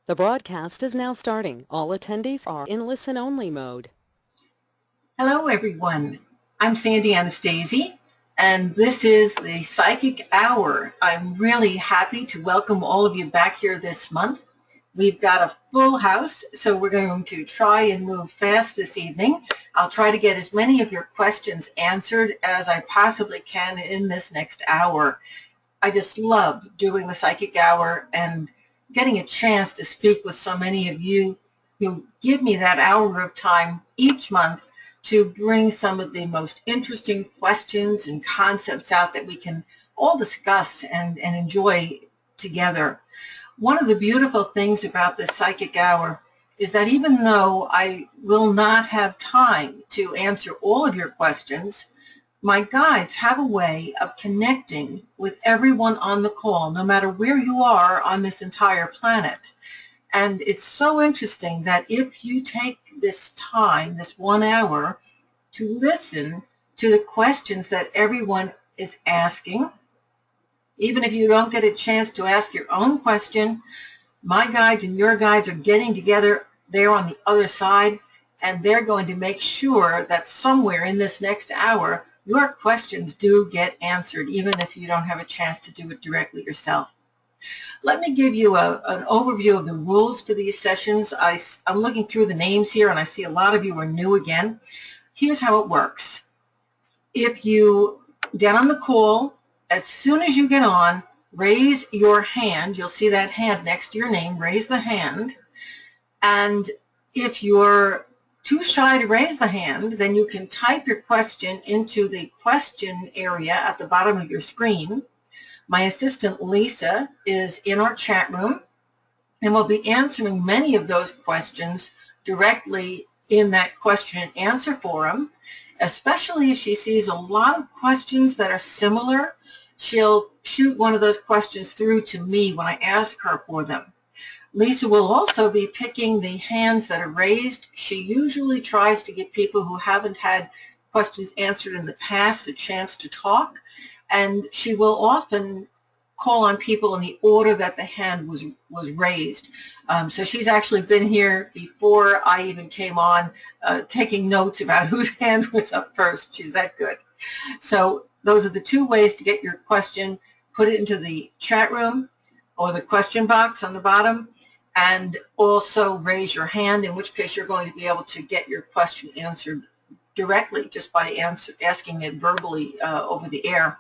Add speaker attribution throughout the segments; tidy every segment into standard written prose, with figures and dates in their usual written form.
Speaker 1: The broadcast is now starting. All attendees are in listen-only mode.
Speaker 2: Hello, everyone. I'm Sandy Anastasi, and this is the Psychic Hour. I'm really happy to welcome all of you back here this month. We've got a full house, so we're going to try and move fast this evening. I'll try to get as many of your questions answered as I possibly can in this next hour. I just love doing the Psychic Hour and getting a chance to speak with so many of you who give me that hour of time each month to bring some of the most interesting questions and concepts out that we can all discuss and enjoy together. One of the beautiful things about this Psychic Hour is that even though I will not have time to answer all of your questions, my guides have a way of connecting with everyone on the call, no matter where you are on this entire planet. And it's so interesting that if you take this time, this 1 hour, to listen to the questions that everyone is asking, even if you don't get a chance to ask your own question, my guides and your guides are getting together there on the other side, and they're going to make sure that somewhere in this next hour, your questions do get answered, even if you don't have a chance to do it directly yourself. Let me give you an overview of the rules for these sessions. I'm looking through the names here, and I see a lot of you are new again. Here's how it works. If you get on the call, as soon as you get on, raise your hand. You'll see that hand next to your name. Raise the hand. And if you're too shy to raise the hand, then you can type your question into the question area at the bottom of your screen. My assistant, Lisa, is in our chat room, and will be answering many of those questions directly in that question and answer forum, especially if she sees a lot of questions that are similar. She'll shoot one of those questions through to me when I ask her for them. Lisa will also be picking the hands that are raised. She usually tries to give people who haven't had questions answered in the past a chance to talk, and she will often call on people in the order that the hand was raised. So she's actually been here before I even came on, taking notes about whose hand was up first. She's that good. So those are the two ways to get your question. Put it into the chat room or the question box on the bottom, and also raise your hand, in which case you're going to be able to get your question answered directly just by asking it verbally over the air.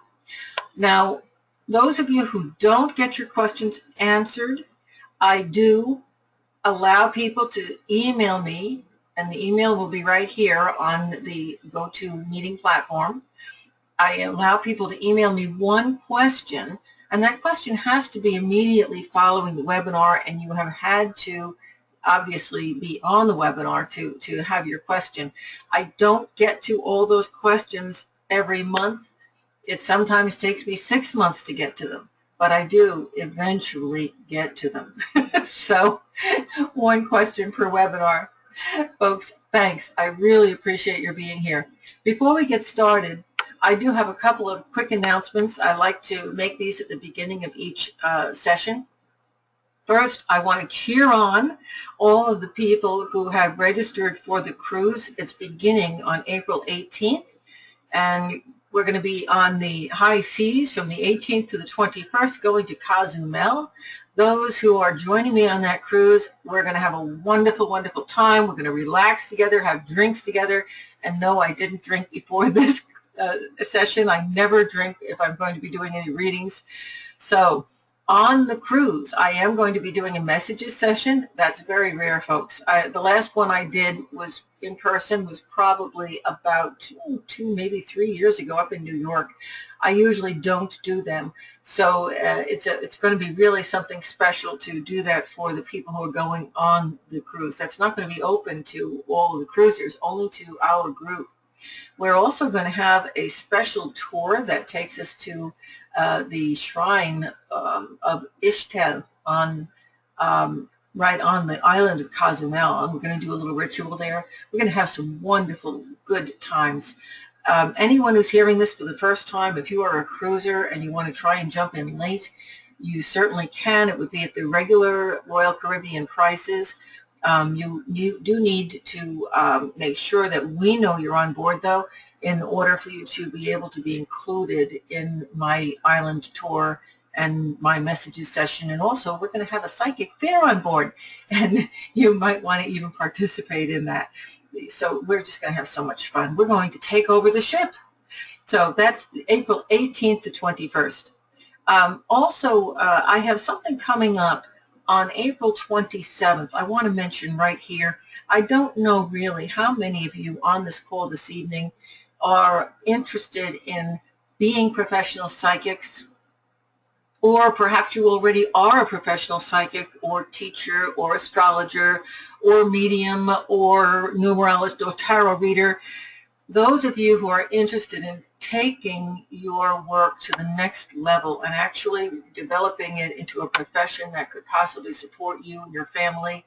Speaker 2: Now, those of you who don't get your questions answered, I do allow people to email me, and the email will be right here on the GoToMeeting platform. I allow people to email me one question, and that question has to be immediately following the webinar, and you have had to obviously be on the webinar to have your question. I don't get to all those questions every month. It sometimes takes me 6 months to get to them, but I do eventually get to them. So one question per webinar. Folks, thanks. I really appreciate your being here. Before we get started, I do have a couple of quick announcements. I like to make these at the beginning of each session. First, I want to cheer on all of the people who have registered for the cruise. It's beginning on April 18th, and we're going to be on the high seas from the 18th to the 21st, going to Cozumel. Those who are joining me on that cruise, we're going to have a wonderful, wonderful time. We're going to relax together, have drinks together, and no, I didn't drink before this session. I never drink if I'm going to be doing any readings. So on the cruise, I am going to be doing a messages session. That's very rare, folks. The last one I did was in person, was probably about two, maybe 3 years ago up in New York. I usually don't do them. So it's going to be really something special to do that for the people who are going on the cruise. That's not going to be open to all of the cruisers, only to our group. We're also going to have a special tour that takes us to the shrine of Ishtar on right on the island of Cozumel. We're going to do a little ritual there. We're going to have some wonderful, good times. Anyone who's hearing this for the first time, if you are a cruiser and you want to try and jump in late, you certainly can. It would be at the regular Royal Caribbean prices. You do need to make sure that we know you're on board, though, in order for you to be able to be included in my island tour and my messages session. And also, we're going to have a psychic fair on board, and you might want to even participate in that. So we're just going to have so much fun. We're going to take over the ship. So that's April 18th to 21st. Also, I have something coming up on April 27th. I want to mention right here, I don't know really how many of you on this call this evening are interested in being professional psychics, or perhaps you already are a professional psychic or teacher or astrologer or medium or numerologist or tarot reader. Those of you who are interested in taking your work to the next level and actually developing it into a profession that could possibly support you and your family,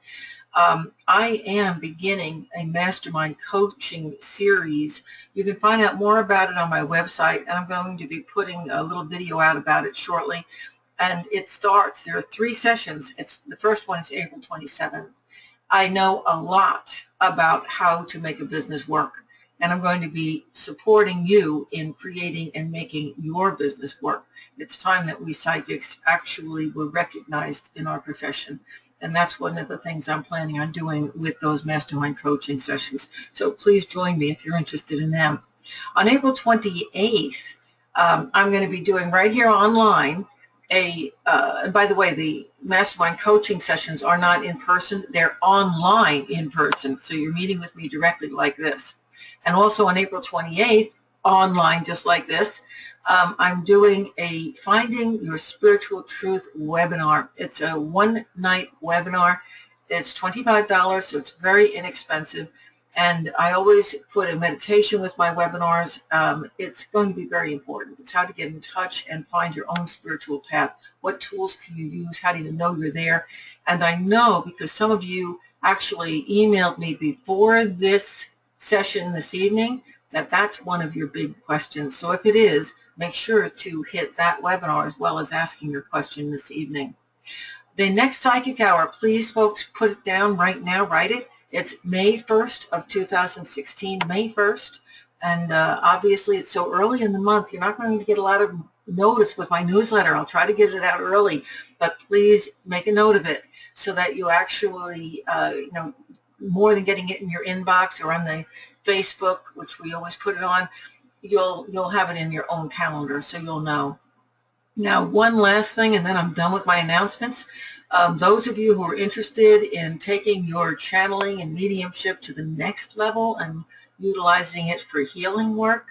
Speaker 2: I am beginning a mastermind coaching series. You can find out more about it on my website, and I'm going to be putting a little video out about it shortly. And it starts, there are 3 sessions. The first one is April 27th. I know a lot about how to make a business work, and I'm going to be supporting you in creating and making your business work. It's time that we psychics actually were recognized in our profession, and that's one of the things I'm planning on doing with those mastermind coaching sessions. So please join me if you're interested in them. On April 28th, I'm going to be doing right here online and by the way, the mastermind coaching sessions are not in person, they're online in person. So you're meeting with me directly like this. And also on April 28th, online just like this, I'm doing a Finding Your Spiritual Truth webinar. It's a one-night webinar. It's $25, so it's very inexpensive. And I always put a meditation with my webinars. It's going to be very important. It's how to get in touch and find your own spiritual path. What tools can you use? How do you know you're there? And I know because some of you actually emailed me before this session this evening that that's one of your big questions. So if it is, make sure to hit that webinar as well as asking your question this evening. The next psychic hour, please folks put it down right now, write it. It's May 1st of 2016, May 1st, and obviously it's so early in the month, you're not going to get a lot of notice with my newsletter. I'll try to get it out early, but please make a note of it so that you actually, more than getting it in your inbox or on the Facebook, which we always put it on, you'll have it in your own calendar so you'll know. Now, one last thing, and then I'm done with my announcements. Those of you who are interested in taking your channeling and mediumship to the next level and utilizing it for healing work,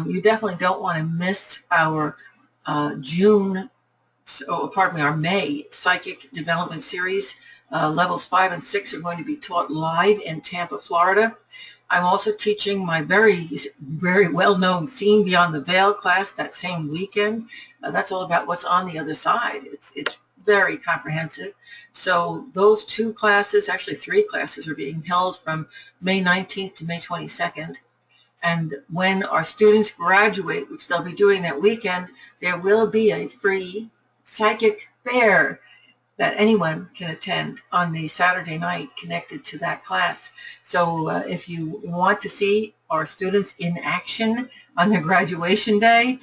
Speaker 2: you definitely don't want to miss our our May Psychic Development Series. Levels 5 and 6 are going to be taught live in Tampa, Florida. I'm also teaching my very, very well-known Seeing Beyond the Veil class that same weekend. That's all about what's on the other side. It's very comprehensive. So those 2 classes, actually 3 classes, are being held from May 19th to May 22nd. And when our students graduate, which they'll be doing that weekend, there will be a free psychic fair that anyone can attend on the Saturday night connected to that class. So if you want to see our students in action on their graduation day,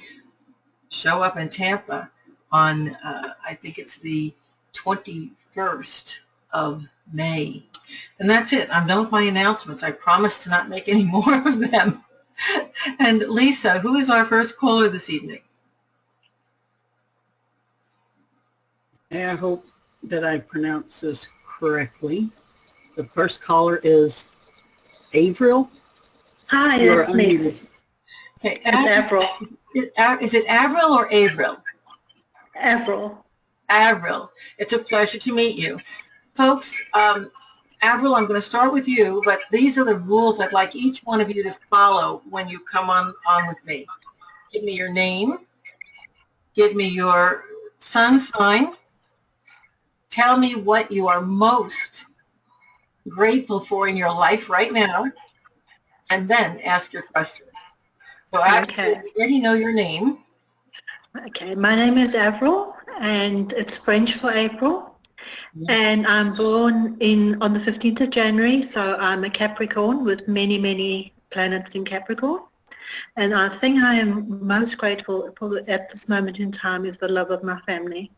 Speaker 2: show up in Tampa on, I think it's the 21st of May. And that's it. I'm done with my announcements. I promise to not make any more of them. And Lisa, who is our first caller this evening?
Speaker 3: I hope that I pronounce this correctly. The first caller is Avril.
Speaker 4: Hi, it's me.
Speaker 2: Okay,
Speaker 4: It's Avril.
Speaker 2: Is it Avril or Avril?
Speaker 4: Avril.
Speaker 2: Avril. It's a pleasure to meet you. Folks, Avril, I'm going to start with you, but these are the rules I'd like each one of you to follow when you come on with me. Give me your name. Give me your sun sign. Tell me what you are most grateful for in your life right now, and then ask your question. So after you already know your name.
Speaker 4: Okay, my name is Avril, and it's French for April.
Speaker 2: Yeah.
Speaker 4: And I'm born on the 15th of January, so I'm a Capricorn with many, many planets in Capricorn. And I think I am most grateful for at this moment in time is the love of my family.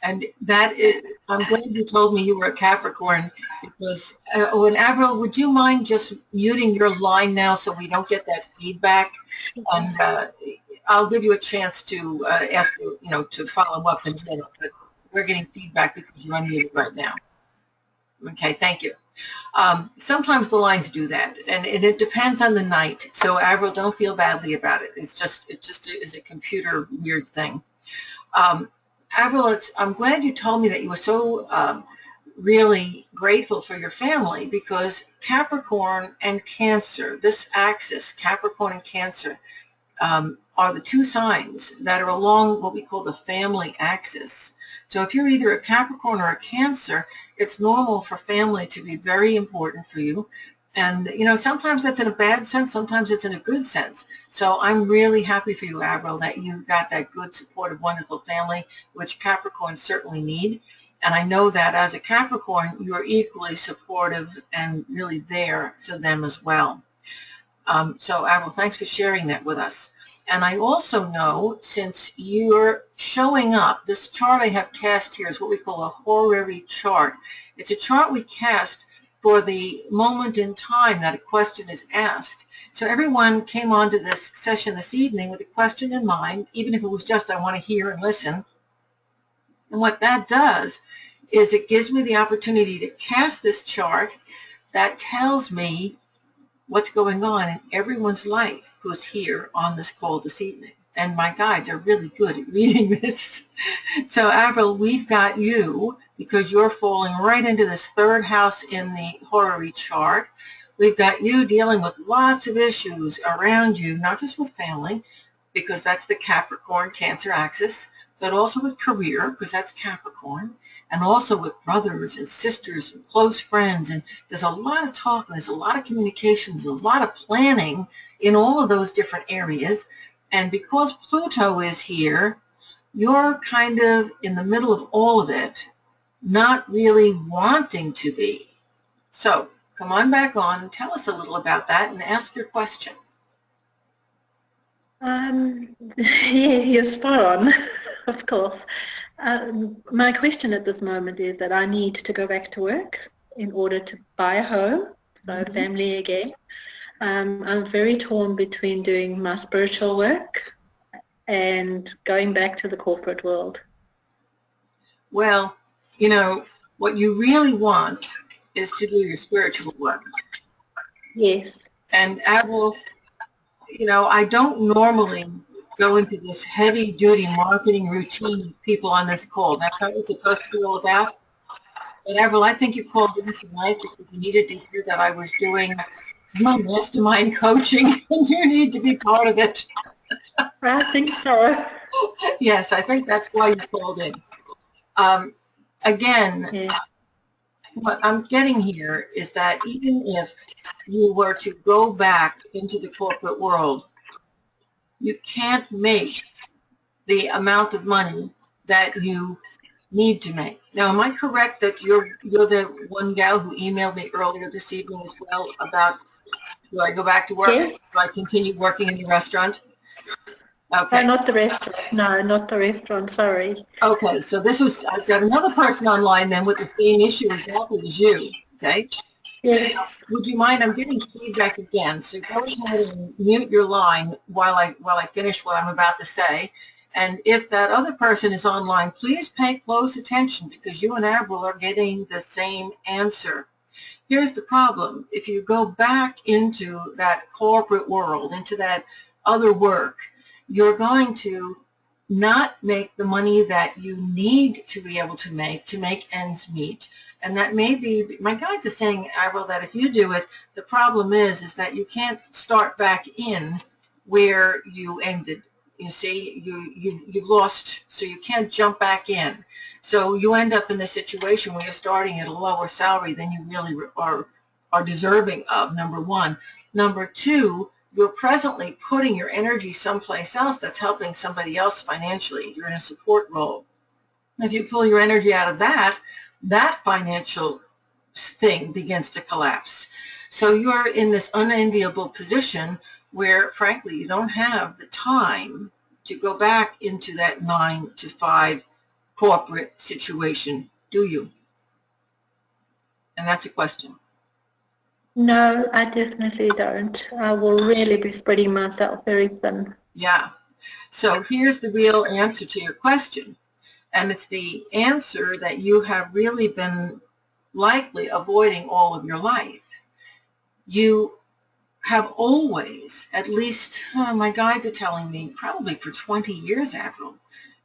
Speaker 2: And that is, I'm glad you told me you were a Capricorn because, and Avril, would you mind just muting your line now so we don't get that feedback? And I'll give you a chance to ask you, to follow up in a minute, but we're getting feedback because you're unmuted right now. Okay, thank you. Sometimes the lines do that, and it depends on the night. So Avril, don't feel badly about it. It just is a computer weird thing. Avril, I'm glad you told me that you were so really grateful for your family because Capricorn and Cancer, this axis, Capricorn and Cancer, are the two signs that are along what we call the family axis. So if you're either a Capricorn or a Cancer, it's normal for family to be very important for you. And, sometimes that's in a bad sense, sometimes it's in a good sense. So I'm really happy for you, Avril, that you got that good, supportive, wonderful family, which Capricorns certainly need. And I know that as a Capricorn, you are equally supportive and really there for them as well. So Avril, thanks for sharing that with us. And I also know, since you're showing up, this chart I have cast here is what we call a horary chart. It's a chart we cast for the moment in time that a question is asked. So everyone came onto this session this evening with a question in mind, even if it was just I want to hear and listen. And what that does is it gives me the opportunity to cast this chart that tells me what's going on in everyone's life who's here on this call this evening. And my guides are really good at reading this. So Avril, we've got you, because you're falling right into this third house in the horary chart. We've got you dealing with lots of issues around you, not just with family, because that's the Capricorn Cancer axis, but also with career, because that's Capricorn, and also with brothers and sisters and close friends. And there's a lot of talk, and there's a lot of communications, a lot of planning in all of those different areas. And because Pluto is here, you're kind of in the middle of all of it, not really wanting to be. So come on back on and tell us a little about that and ask your question.
Speaker 4: Yeah, you're spot on, of course. My question at this moment is that I need to go back to work in order to buy a home, so family again. I'm very torn between doing my spiritual work and going back to the corporate world.
Speaker 2: Well, what you really want is to do your spiritual work.
Speaker 4: Yes.
Speaker 2: And Avril, I don't normally go into this heavy-duty marketing routine with people on this call. That's how it's supposed to be all about. But Avril, I think you called in tonight because you needed to hear that I was doing my mastermind coaching, and you need to be part of it.
Speaker 4: I think so.
Speaker 2: Yes, I think that's why you called in. Again,
Speaker 4: Yeah.
Speaker 2: what I'm getting here is that even if you were to go back into the corporate world, you can't make the amount of money that you need to make. Now, am I correct that you're the one gal who emailed me earlier this evening as well about, do I go back to work?
Speaker 4: Yeah.
Speaker 2: Do I continue working in the restaurant? Okay.
Speaker 4: Not the restaurant. No, not the restaurant. Sorry.
Speaker 2: Okay, so I've got another person online then with the same issue exactly as you, okay?
Speaker 4: Yes.
Speaker 2: Would you mind, I'm getting feedback again, so go ahead and mute your line while I finish what I'm about to say. And if that other person is online, please pay close attention because you and Avril are getting the same answer. Here's the problem. If you go back into that corporate world, into that other work, you're going to not make the money that you need to be able to make ends meet. And that may be, my guides are saying, Avril, that if you do it, the problem is that you can't start back in where you ended. You see, you've lost, so you can't jump back in. So you end up in the situation where you're starting at a lower salary than you really are deserving of, number one. Number two, you're presently putting your energy someplace else that's helping somebody else financially. You're in a support role. If you pull your energy out of that, that financial thing begins to collapse. So you're in this unenviable position where, frankly, you don't have the time to go back into that 9 to 5 corporate situation, do you? And that's a question.
Speaker 4: No, I definitely don't. I will really be spreading myself very thin.
Speaker 2: Yeah. So here's the real answer to your question. And it's the answer that you have really been likely avoiding all of your life. You have always, at least my guides are telling me, probably for 20 years, April,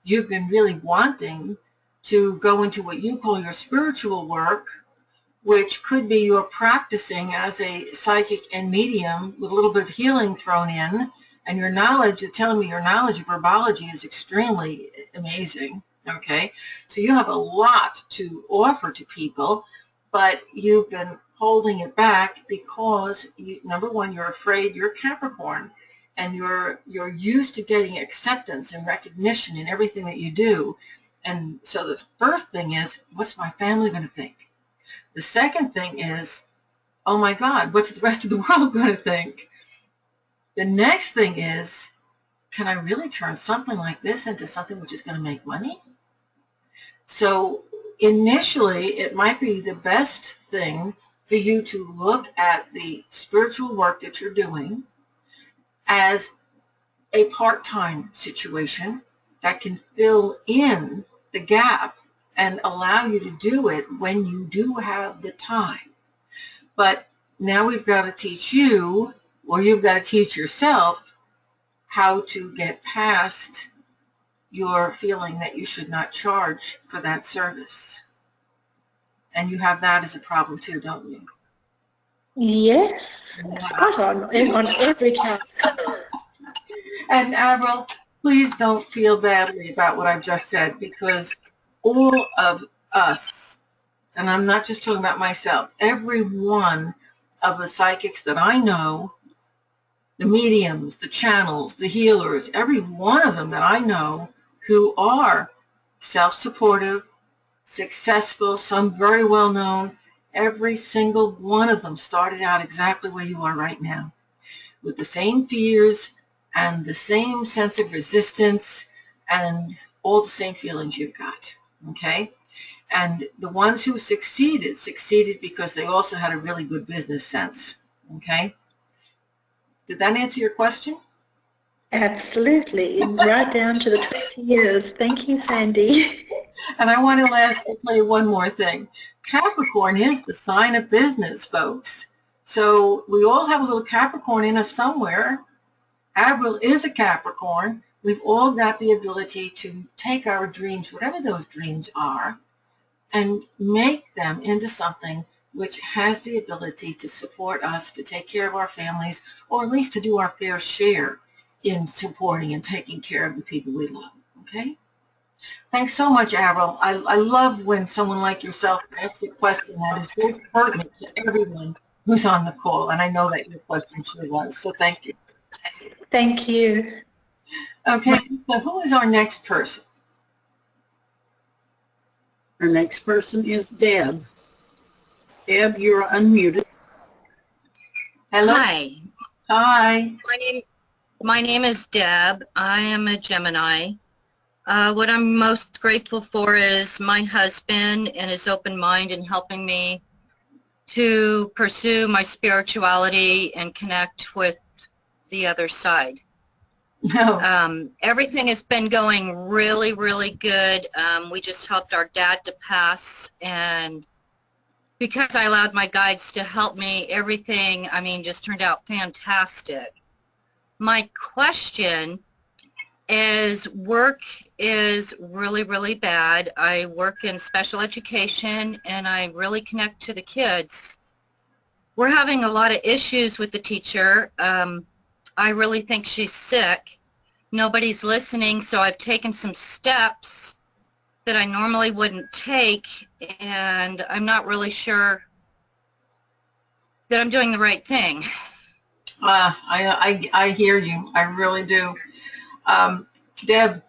Speaker 2: you've been really wanting to go into what you call your spiritual work, which could be you're practicing as a psychic and medium with a little bit of healing thrown in, and your knowledge, you're telling me your knowledge of herbology is extremely amazing, okay? So you have a lot to offer to people, but you've been holding it back because, number one, you're afraid you're Capricorn, and you're used to getting acceptance and recognition in everything that you do. And so the first thing is, what's my family going to think? The second thing is, oh my God, what's the rest of the world going to think? The next thing is, can I really turn something like this into something which is going to make money? So initially, it might be the best thing for you to look at the spiritual work that you're doing as a part-time situation that can fill in the gap and allow you to do it when you do have the time. But now we've got to teach you, or you've got to teach yourself, how to get past your feeling that you should not charge for that service. And you have that as a problem too, don't you?
Speaker 4: Yes, spot on every time.
Speaker 2: And Avril, please don't feel badly about what I've just said, because all of us, and I'm not just talking about myself, every one of the psychics that I know, the mediums, the channels, the healers, every one of them that I know who are self-supportive, successful, some very well known, every single one of them started out exactly where you are right now, with the same fears and the same sense of resistance and all the same feelings you've got, okay? And the ones who succeeded because they also had a really good business sense, okay? Did that answer your question?
Speaker 4: Absolutely, right down to the 20 years. Thank you, Sandy.
Speaker 2: And I want to tell you one more thing. Capricorn is the sign of business, folks. So we all have a little Capricorn in us somewhere. Avril is a Capricorn. We've all got the ability to take our dreams, whatever those dreams are, and make them into something which has the ability to support us, to take care of our families, or at least to do our fair share in supporting and taking care of the people we love, okay? Thanks so much, Avril. I love when someone like yourself asks a question that is so pertinent to everyone who's on the call, and I know that your question sure was, so thank you.
Speaker 4: Thank you.
Speaker 2: Okay, so who is our next person?
Speaker 3: Our next person is Deb. Deb, you're unmuted.
Speaker 2: Hello.
Speaker 5: Hi,
Speaker 2: Hi.
Speaker 5: my name is Deb. I am a Gemini. What I'm most grateful for is my husband and his open mind in helping me to pursue my spirituality and connect with the other side.
Speaker 2: No.
Speaker 5: Everything has been going really, really good. We just helped our dad to pass, and because I allowed my guides to help me, everything, I mean, just turned out fantastic. My question is, work is really, really bad. I work in special education, and I really connect to the kids. We're having a lot of issues with the teacher. I really think she's sick. Nobody's listening, so I've taken some steps that I normally wouldn't take, and I'm not really sure that I'm doing the right thing.
Speaker 2: I hear you. I really do. Um, Deb,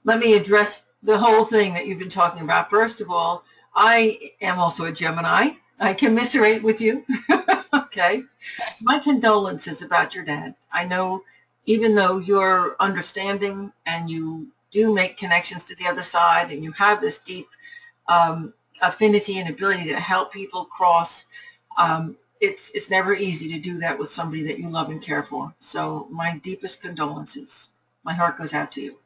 Speaker 2: let me address the whole thing that you've been talking about. First of all, I am also a Gemini. I commiserate with you. Okay. My condolences about your dad. I know even though you're understanding and you do make connections to the other side and you have this deep affinity and ability to help people cross, it's never easy to do that with somebody that you love and care for. So my deepest condolences. My heart goes out to you.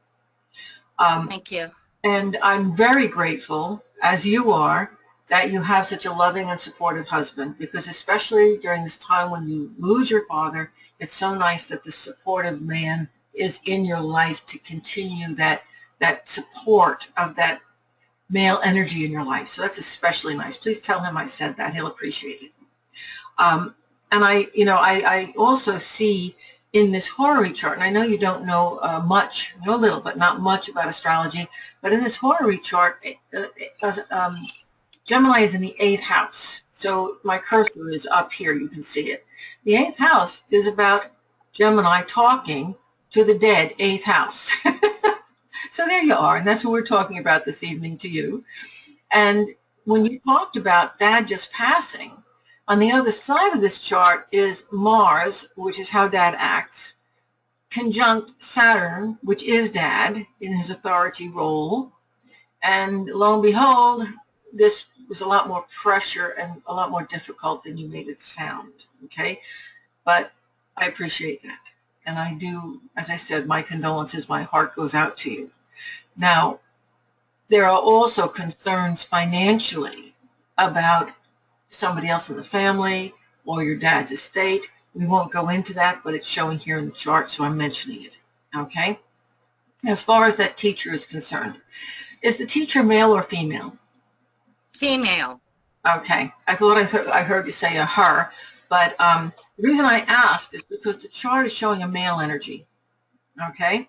Speaker 5: Thank you.
Speaker 2: And I'm very grateful, as you are, that you have such a loving and supportive husband, because especially during this time when you lose your father, it's so nice that the supportive man is in your life to continue that support of that male energy in your life. So that's especially nice. Please tell him I said that. He'll appreciate it. And I also see in this horary chart, and I know you don't know much, know a little, but not much about astrology, but in this horary chart, Gemini is in the 8th house. So my cursor is up here. You can see it. The 8th house is about Gemini talking to the dead 8th house. So there you are, and that's what we're talking about this evening to you. And when you talked about Dad just passing, on the other side of this chart is Mars, which is how Dad acts, conjunct Saturn, which is Dad in his authority role. And lo and behold, this was a lot more pressure and a lot more difficult than you made it sound, okay? But I appreciate that. And I do, as I said, my condolences, my heart goes out to you. Now, there are also concerns financially about somebody else in the family or your dad's estate. We won't go into that, but it's showing here in the chart, so I'm mentioning it, okay? As far as that teacher is concerned, is the teacher male or female?
Speaker 5: Female.
Speaker 2: Okay. I thought I heard you say a her, but the reason I asked is because the chart is showing a male energy, okay?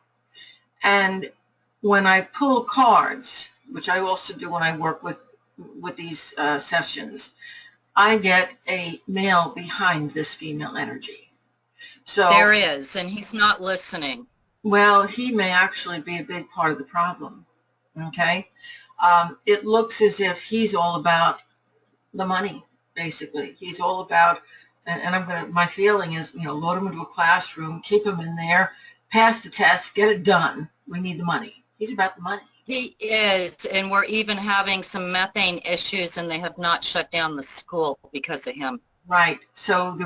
Speaker 2: And when I pull cards, which I also do when I work with these sessions, I get a male behind this female energy. So
Speaker 5: There is, and he's not listening.
Speaker 2: well, he may actually be a big part of the problem, okay? It looks as if he's all about the money, basically. He's all about, and my feeling is, load him into a classroom, keep him in there, pass the test, get it done. We need the money. He's about the money.
Speaker 5: He is, and we're even having some methane issues, and they have not shut down the school because of him.
Speaker 2: Right. So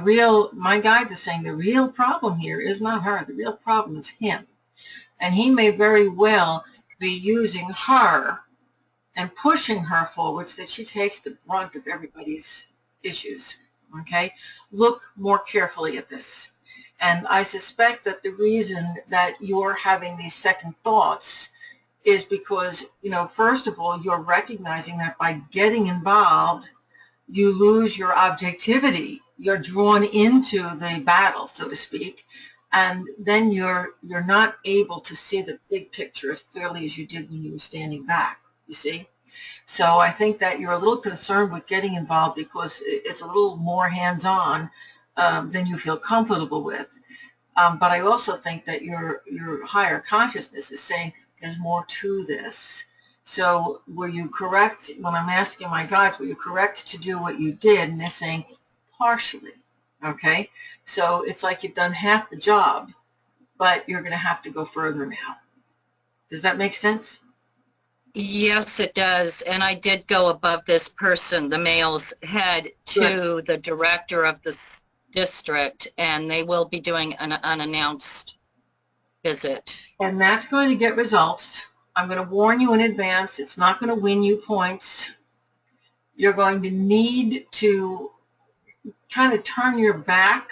Speaker 2: my guides are saying the real problem here is not her. The real problem is him. And he may very well be using her and pushing her forward so that she takes the brunt of everybody's issues. Okay? Look more carefully at this. And I suspect that the reason that you're having these second thoughts is because, first of all, you're recognizing that by getting involved, you lose your objectivity. You're drawn into the battle, so to speak, and then you're not able to see the big picture as clearly as you did when you were standing back, you see? So I think that you're a little concerned with getting involved because it's a little more hands-on than you feel comfortable with. But I also think that your higher consciousness is saying there's more to this. So were you correct, when I'm asking my guides, were you correct to do what you did? And they're saying partially, okay? So it's like you've done half the job, but you're going to have to go further now. Does that make sense?
Speaker 5: Yes, it does. And I did go above this person, the male's head, to the director of this district, and they will be doing an unannounced visit.
Speaker 2: And that's going to get results. I'm going to warn you in advance. It's not going to win you points. You're going to need to kind of turn your back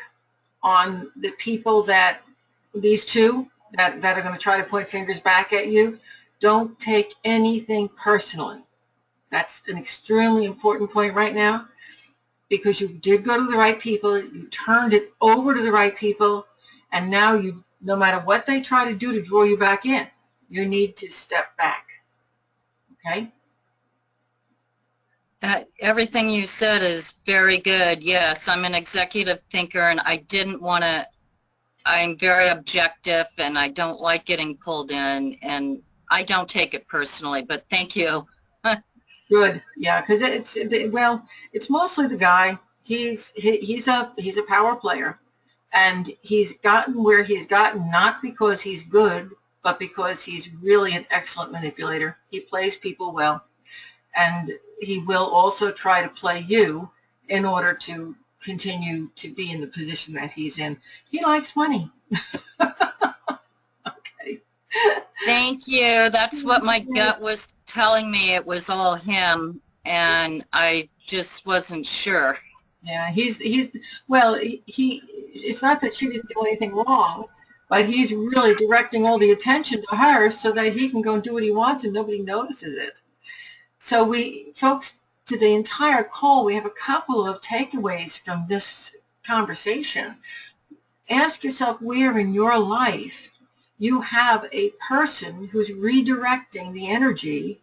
Speaker 2: on the people these two that are going to try to point fingers back at you. Don't take anything personally. That's an extremely important point right now, because you did go to the right people, you turned it over to the right people, and now no matter what they try to do to draw you back in, you need to step back, okay?
Speaker 5: Everything you said is very good. Yes, I'm an executive thinker, and I didn't want to I'm very objective, and I don't like getting pulled in, and I don't take it personally, but thank you.
Speaker 2: Good. Yeah, because well, it's mostly the guy. He's a power player, and he's gotten where he's gotten not because he's good, but because he's really an excellent manipulator. He plays people well, and he will also try to play you in order to continue to be in the position that he's in. He likes money. Okay.
Speaker 5: Thank you. That's what my gut was telling me. It was all him, and I just wasn't sure.
Speaker 2: Yeah, well, it's not that she didn't do anything wrong, but he's really directing all the attention to her so that he can go and do what he wants and nobody notices it. So folks, to the entire call, we have a couple of takeaways from this conversation. Ask yourself where in your life you have a person who's redirecting the energy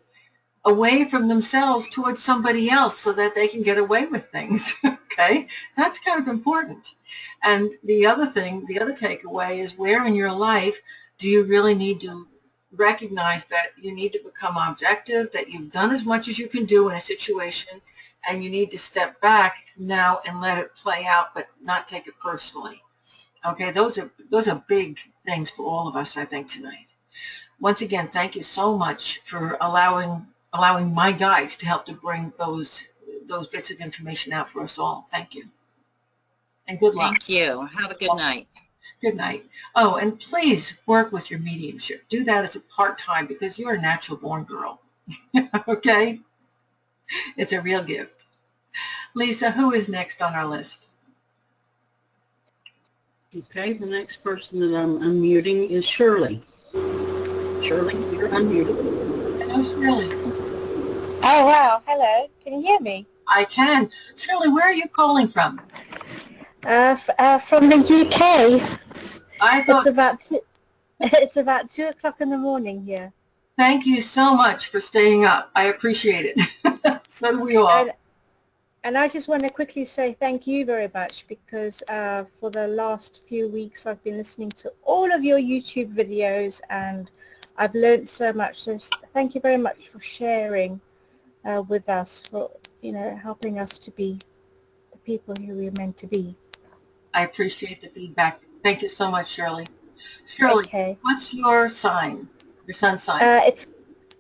Speaker 2: away from themselves towards somebody else so that they can get away with things. Okay, that's kind of important. And the other takeaway is where in your life do you really need to recognize that you need to become objective, that you've done as much as you can do in a situation, and you need to step back now and let it play out, but not take it personally. Okay, those are big things for all of us, I think, tonight. Once again, thank you so much for allowing my guides to help to bring those bits of information out for us all. Thank you. And good luck.
Speaker 5: Thank you. Have a good night.
Speaker 2: Good night. Oh, and please work with your mediumship. Do that as a part-time because you're a natural born girl. Okay? It's a real gift. Lisa, who is next on our list?
Speaker 3: Okay, the next person that I'm unmuting is Shirley. Shirley, you're unmuted.
Speaker 2: Hello, Shirley.
Speaker 6: Oh, wow. Hello. Can you hear me?
Speaker 2: I can. Shirley, where are you calling from?
Speaker 6: From the UK.
Speaker 2: I thought.
Speaker 6: It's about 2 o'clock in the morning here.
Speaker 2: Thank you so much for staying up. I appreciate it. So do we all.
Speaker 6: And I just want to quickly say thank you very much because for the last few weeks I've been listening to all of your YouTube videos and I've learned so much. So thank you very much for sharing with us, for helping us to be the people who we're meant to be.
Speaker 2: I appreciate the feedback. Thank you so much, Shirley. Shirley,
Speaker 6: okay.
Speaker 2: What's your sign? Your sun's sign?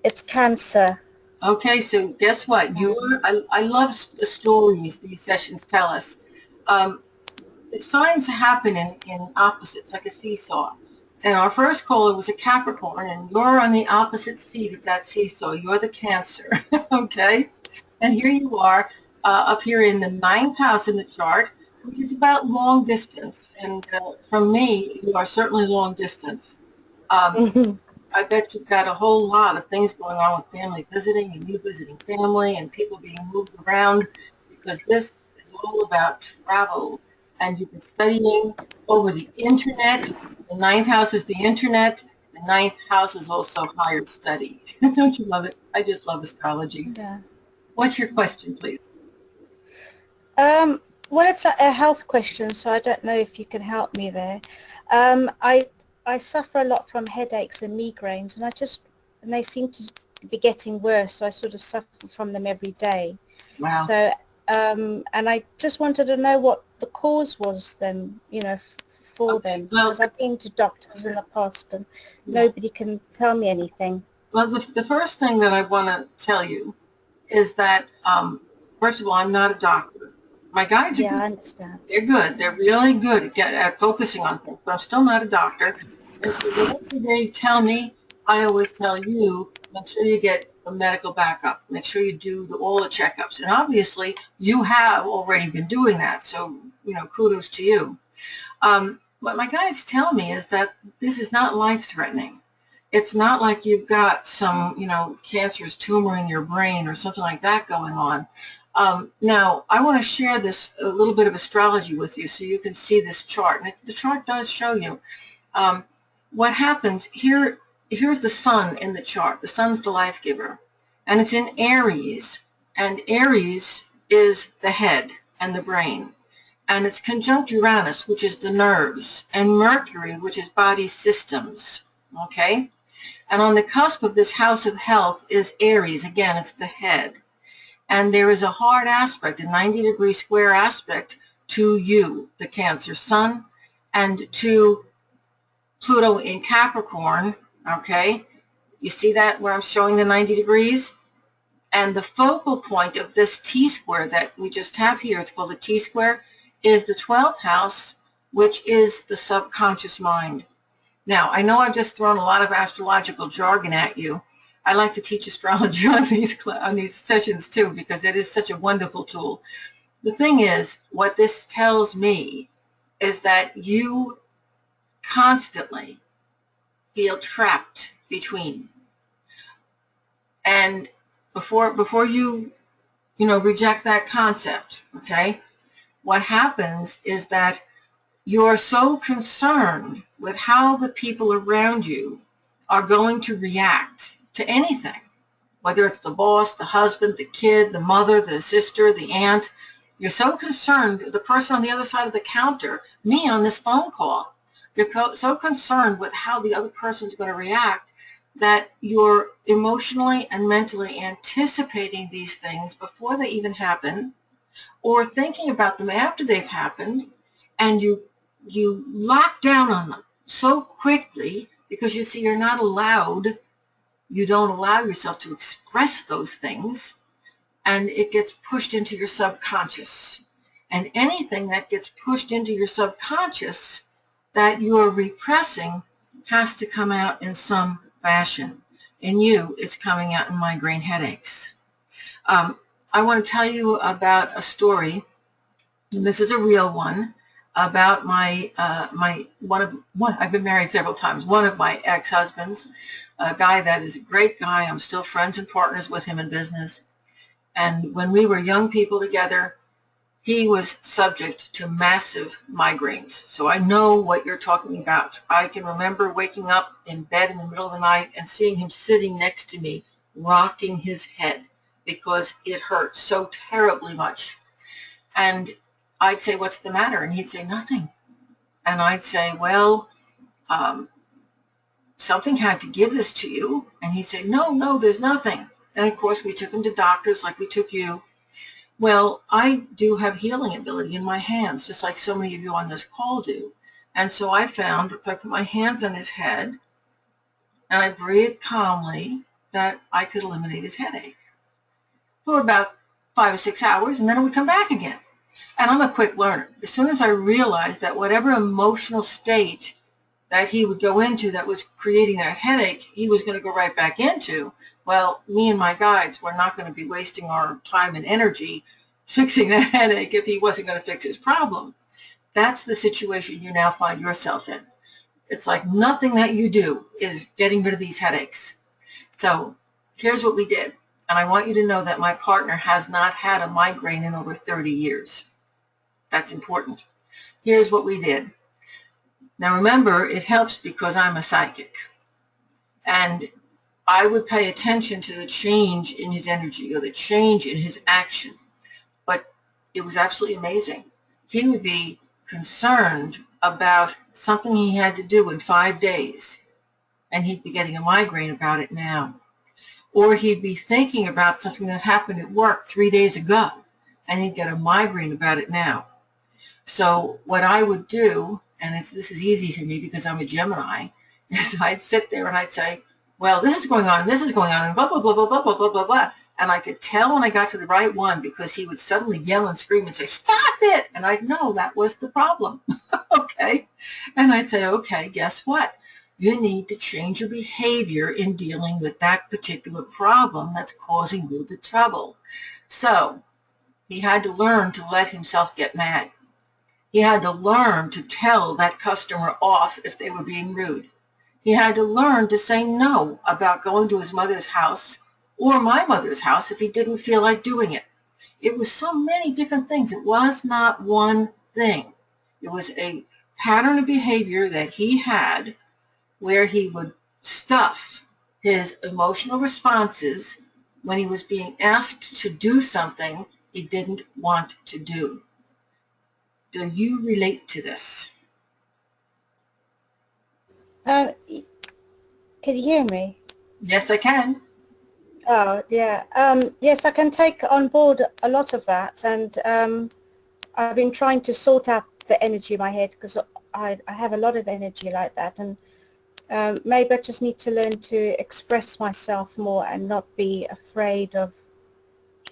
Speaker 6: It's Cancer.
Speaker 2: Okay, so guess what? I love the stories these sessions tell us. Signs happen in opposites, like a seesaw. And our first caller was a Capricorn, and you're on the opposite seat of that seesaw. You're the Cancer, okay? And here you are up here in the 9th house in the chart, which is about long distance. And from me, you are certainly long distance. I bet you've got a whole lot of things going on with family visiting and you visiting family and people being moved around because this is all about travel. And you've been studying over the internet. The 9th house is the internet. The 9th house is also higher study. Don't you love it? I just love astrology.
Speaker 6: Yeah.
Speaker 2: What's your question, please?
Speaker 6: Well, it's a health question, so I don't know if you can help me there. I suffer a lot from headaches and migraines, and they seem to be getting worse, so I sort of suffer from them every day.
Speaker 2: Wow.
Speaker 6: So, and I just wanted to know what the cause was then, for them, because I've been to doctors in the past and nobody can tell me anything.
Speaker 2: Well, the first thing that I want to tell you is that, first of all, I'm not a doctor. My guides are good.
Speaker 6: I understand.
Speaker 2: They're good. They're really good at focusing on things, but I'm still not a doctor. And so whatever they tell me, I always tell you, make sure you get a medical backup. Make sure you do all the checkups. And obviously, you have already been doing that, so, kudos to you. What my guides tell me is that this is not life-threatening. It's not like you've got some, cancerous tumor in your brain or something like that going on. Now, I want to share a little bit of astrology with you so you can see this chart. And the chart does show you what happens. Here's the sun in the chart. The sun's the life giver. And it's in Aries. And Aries is the head and the brain. and it's conjunct Uranus, which is the nerves, and Mercury, which is body systems, okay? And on the cusp of this house of health is Aries. Again, it's the head. And there is a hard aspect, a 90-degree square aspect to you, the Cancer sun, and to Pluto in Capricorn, okay? You see that where I'm showing the 90 degrees? And the focal point of this T-square that we just have here, it's called a T-square, is the 12th house, which is the subconscious mind. Now, I know I've just thrown a lot of astrological jargon at you. I like to teach astrology on these sessions too, because it is such a wonderful tool. The thing is, what this tells me is that you constantly feel trapped between. And before you reject that concept, okay, what happens is that you're so concerned with how the people around you are going to react to anything, whether it's the boss, the husband, the kid, the mother, the sister, the aunt. You're so concerned, the person on the other side of the counter, me on this phone call, you're so concerned with how the other person's going to react that you're emotionally and mentally anticipating these things before they even happen, or thinking about them after they've happened, and you lock down on them so quickly because you see you don't allow yourself to express those things, and it gets pushed into your subconscious. And anything that gets pushed into your subconscious that you're repressing has to come out in some fashion. In you, it's coming out in migraine headaches. I want to tell you about a story, and this is a real one, about I've been married several times, one of my ex-husbands, a guy that is a great guy. I'm still friends and partners with him in business. And when we were young people together, he was subject to massive migraines. So I know what you're talking about. I can remember waking up in bed in the middle of the night and seeing him sitting next to me, rocking his head because it hurt so terribly much. And I'd say, "What's the matter?" And he'd say, "Nothing." And I'd say, "Well, something had to give this to you." And he'd say, no, there's nothing. And of course, we took him to doctors like we took you. Well, I do have healing ability in my hands, just like so many of you on this call do. And so I found if I put my hands on his head and I breathed calmly, that I could eliminate his headache for about 5 or 6 hours, and then it would come back again. And I'm a quick learner. As soon as I realized that whatever emotional state that he would go into that was creating that headache, he was going to go right back into, well, me and my guides were not going to be wasting our time and energy fixing that headache if he wasn't going to fix his problem. That's the situation you now find yourself in. It's like nothing that you do is getting rid of these headaches. So here's what we did. And I want you to know that my partner has not had a migraine in over 30 years. That's important. Here's what we did. Now remember, it helps because I'm a psychic. And I would pay attention to the change in his energy or the change in his action. But it was absolutely amazing. He would be concerned about something he had to do in 5 days, and he'd be getting a migraine about it now. Or he'd be thinking about something that happened at work 3 days ago, and he'd get a migraine about it now. So what I would do, and this is easy for me because I'm a Gemini, is I'd sit there and I'd say, well, this is going on, and this is going on, and blah, blah, blah, blah, blah, blah, blah, blah, blah. And I could tell when I got to the right one because he would suddenly yell and scream and say, "Stop it!" And I'd know that was the problem. Okay? And I'd say, okay, guess what? You need to change your behavior in dealing with that particular problem that's causing you the trouble. So he had to learn to let himself get mad. He had to learn to tell that customer off if they were being rude. He had to learn to say no about going to his mother's house or my mother's house if he didn't feel like doing it. It was so many different things. It was not one thing. It was a pattern of behavior that he had where he would stuff his emotional responses when he was being asked to do something he didn't want to do. Do you relate to this?
Speaker 6: Can you hear me?
Speaker 2: Yes, I can.
Speaker 6: Oh, yeah. Yes, I can take on board a lot of that, and I've been trying to sort out the energy in my head because I have a lot of energy like that, and maybe I just need to learn to express myself more and not be afraid of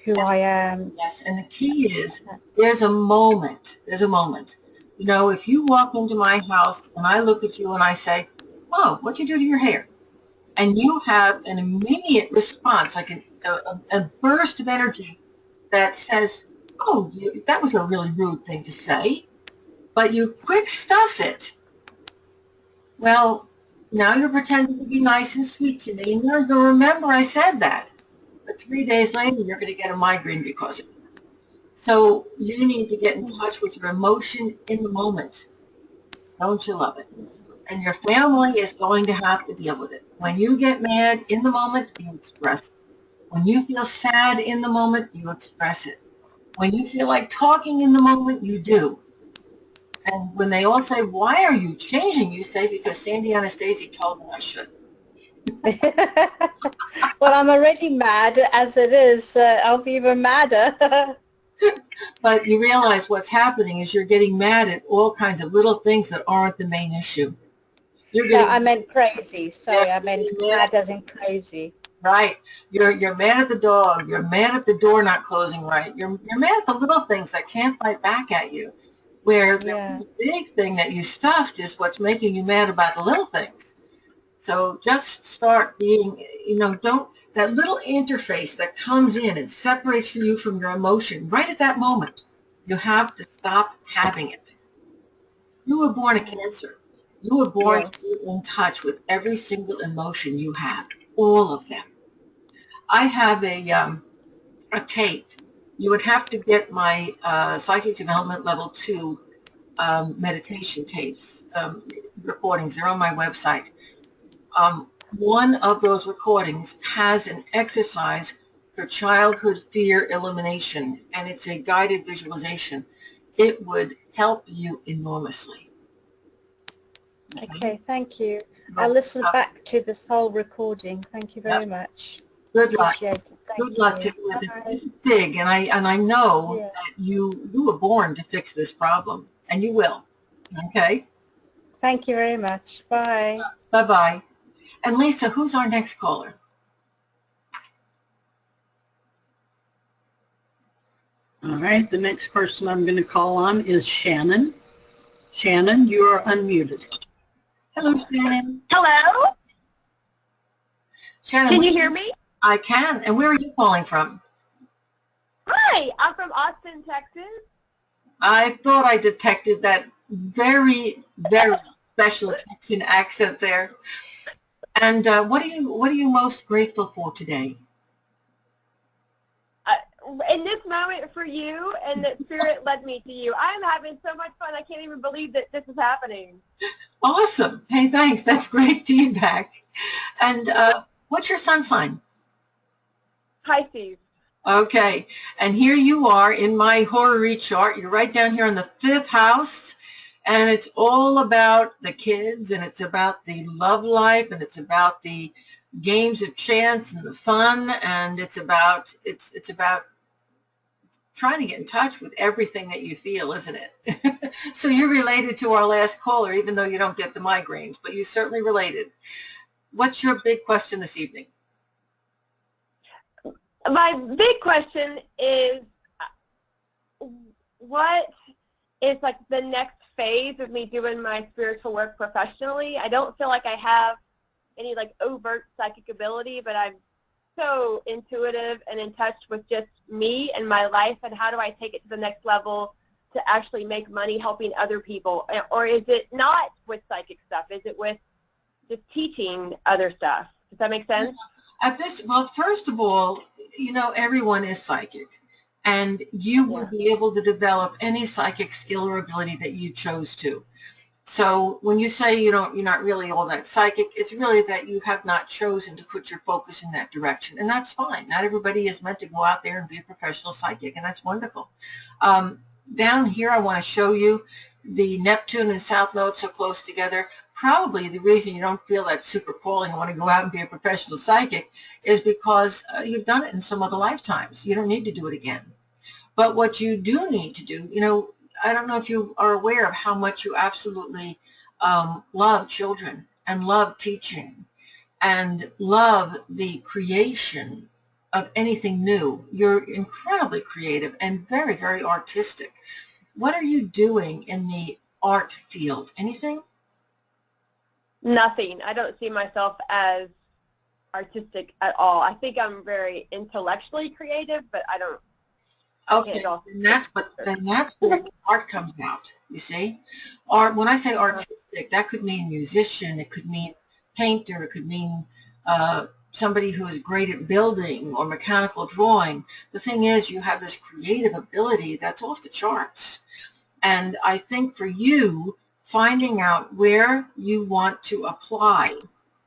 Speaker 6: who I am.
Speaker 2: Yes, and the key is there's a moment. There's a moment. You know, if you walk into my house and I look at you and I say, "Oh, what'd you do to your hair?" and you have an immediate response, like a burst of energy that says, "Oh, that was a really rude thing to say," but you quick stuff it. Well, now you're pretending to be nice and sweet to me, and you're going to remember I said that. But 3 days later, you're going to get a migraine because of it. So you need to get in touch with your emotion in the moment. Don't you love it? And your family is going to have to deal with it. When you get mad in the moment, you express it. When you feel sad in the moment, you express it. When you feel like talking in the moment, you do. And when they all say, "Why are you changing?" you say, "Because Sandy Anastasi told me I should."
Speaker 6: Well, I'm already mad as it is. I'll be even madder.
Speaker 2: But you realize what's happening is you're getting mad at all kinds of little things that aren't the main issue. You're
Speaker 6: No, I
Speaker 2: getting,
Speaker 6: meant crazy. Sorry,
Speaker 2: yes,
Speaker 6: I
Speaker 2: you're
Speaker 6: meant
Speaker 2: getting mad
Speaker 6: mad
Speaker 2: at,
Speaker 6: as in crazy.
Speaker 2: right. You're mad at the dog. You're mad at the door not closing right. You're mad at the little things that can't fight back at you. Where the
Speaker 6: Yeah.
Speaker 2: big thing that you stuffed is what's making you mad about the little things. So just start being, don't, that little interface that comes in and separates you from your emotion right at that moment, you have to stop having it. You were born a Cancer. You were born
Speaker 6: Yes.
Speaker 2: to be in touch with every single emotion you have, all of them. I have a tape. You would have to get my Psychic Development Level 2 meditation tapes, recordings. They're on my website. One of those recordings has an exercise for childhood fear elimination, and it's a guided visualization. It would help you enormously.
Speaker 6: Okay, thank you. I'll
Speaker 2: Well,
Speaker 6: listen back to this whole recording. Thank you very
Speaker 2: yep.
Speaker 6: much.
Speaker 2: Good luck.
Speaker 6: Appreciate it.
Speaker 2: Good
Speaker 6: Thank
Speaker 2: luck
Speaker 6: you.
Speaker 2: to you with it.
Speaker 6: Bye.
Speaker 2: This is big, and I know
Speaker 6: Yeah.
Speaker 2: that you were born to fix this problem, and you will. Okay.
Speaker 6: Thank you very much. Bye.
Speaker 2: Bye bye. And Lisa, who's our next caller?
Speaker 3: All right, the next person I'm going to call on is Shannon. Shannon, you are unmuted.
Speaker 2: Hello, Shannon.
Speaker 7: Hello?
Speaker 2: Shannon,
Speaker 7: Can you hear me?
Speaker 2: I can. And where are you calling from?
Speaker 7: Hi, I'm from Austin, Texas.
Speaker 2: I thought I detected that very, very special Texan accent there. And what are you most grateful for today?
Speaker 7: In this moment for you, and that Spirit led me to you. I'm having so much fun, I can't even believe that this is happening.
Speaker 2: Awesome. Hey, thanks. That's great feedback. And what's your sun sign?
Speaker 7: Pisces.
Speaker 2: Okay. And here you are in my horary chart. You're right down here in the 5th house. And it's all about the kids, and it's about the love life, and it's about the games of chance and the fun, and it's about trying to get in touch with everything that you feel, isn't it? So you're related to our last caller, even though you don't get the migraines, but you certainly related. What's your big question this evening?
Speaker 7: My big question is, what is like the next phase of me doing my spiritual work professionally? I don't feel like I have any like overt psychic ability, but I'm so intuitive and in touch with just me and my life, and how do I take it to the next level to actually make money helping other people? Or is it not with psychic stuff? Is it with just teaching other stuff? Does that make sense?
Speaker 2: Well, first of all, everyone is psychic, and you would be able to develop any psychic skill or ability that you chose to. So when you say you're not really all that psychic, it's really that you have not chosen to put your focus in that direction, and that's fine. Not everybody is meant to go out there and be a professional psychic, and that's wonderful. down here I want to show you the Neptune and South Node so close together. Probably the reason you don't feel that super calling, I want to go out and be a professional psychic, is because you've done it in some other lifetimes. You don't need to do it again. But what you do need to do, you know, I don't know if you are aware of how much you absolutely love children and love teaching and love the creation of anything new. You're incredibly creative and very, very artistic. What are you doing in the art field? Anything?
Speaker 7: Nothing. I don't see myself as artistic at all. I think I'm very intellectually creative, but I don't.
Speaker 2: Okay, then that's where art comes out, you see. Art, when I say artistic, that could mean musician, it could mean painter, it could mean somebody who is great at building or mechanical drawing. The thing is, you have this creative ability that's off the charts. And I think for you, finding out where you want to apply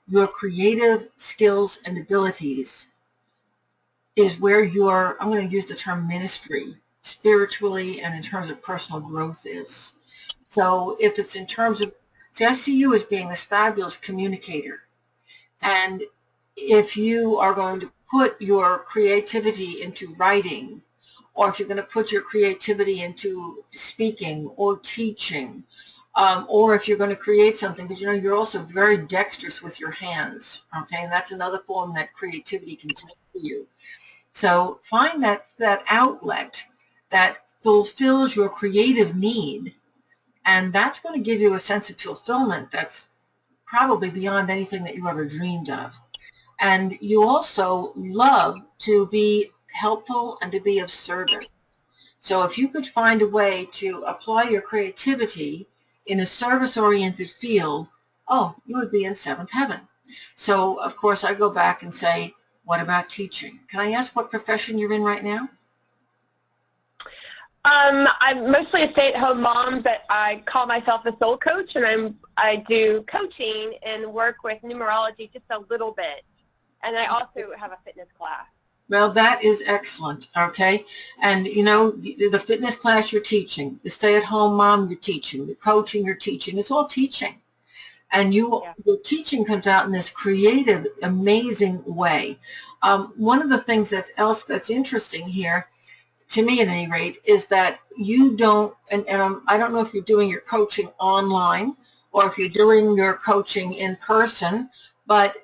Speaker 2: your creative skills and abilities is where your, I'm going to use the term ministry, spiritually and in terms of personal growth is. So if it's in terms of, see, I see you as being this fabulous communicator. And if you are going to put your creativity into writing, or if you're going to put your creativity into speaking or teaching, or if you're going to create something, because you know you're also very dexterous with your hands, okay, and that's another form that creativity can take for you. So find that outlet that fulfills your creative need, and that's going to give you a sense of fulfillment that's probably beyond anything that you ever dreamed of. And you also love to be helpful and to be of service. So if you could find a way to apply your creativity in a service-oriented field, oh, you would be in seventh heaven. So, of course, I go back and say, what about teaching? Can I ask what profession you're in right now?
Speaker 7: I'm mostly a stay-at-home mom, but I call myself a soul coach, and I do coaching and work with numerology just a little bit. And I also have a fitness class.
Speaker 2: Well, that is excellent, okay? And, you know, the fitness class you're teaching, the stay-at-home mom you're teaching, the coaching you're teaching, it's all teaching. And your teaching comes out in this creative, amazing way. One of the things that's interesting here, to me at any rate, is that you don't, and I don't know if you're doing your coaching online or if you're doing your coaching in person, but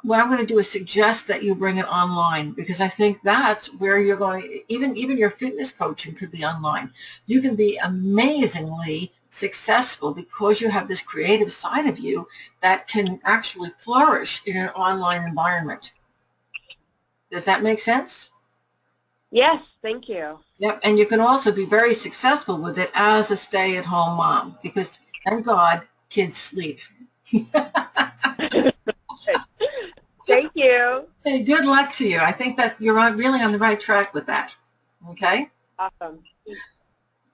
Speaker 2: what I'm going to do is suggest that you bring it online, because I think that's where you're going, even your fitness coaching could be online. You can be amazingly successful because you have this creative side of you that can actually flourish in an online environment. Does that make sense?
Speaker 7: Yes, thank you.
Speaker 2: Yep, and you can also be very successful with it as a stay-at-home mom, because thank God kids sleep.
Speaker 7: Thank you.
Speaker 2: Hey, good luck to you. I think that you're really on the right track with that. Okay?
Speaker 7: Awesome.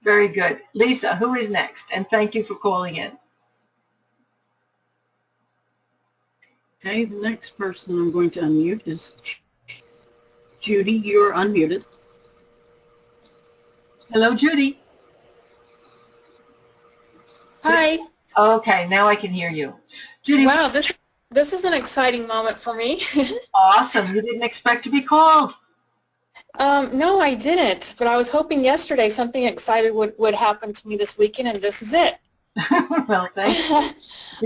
Speaker 2: Very good. Lisa, who is next? And thank you for calling in.
Speaker 3: Okay, the next person I'm going to unmute is Judy. You're unmuted.
Speaker 2: Hello, Judy.
Speaker 8: Hi.
Speaker 2: Okay, now I can hear you. Judy.
Speaker 8: Wow, this is an exciting moment for me.
Speaker 2: Awesome. You didn't expect to be called.
Speaker 8: No, I didn't, but I was hoping yesterday something exciting would happen to me this weekend, and this is it.
Speaker 2: Well, thank you.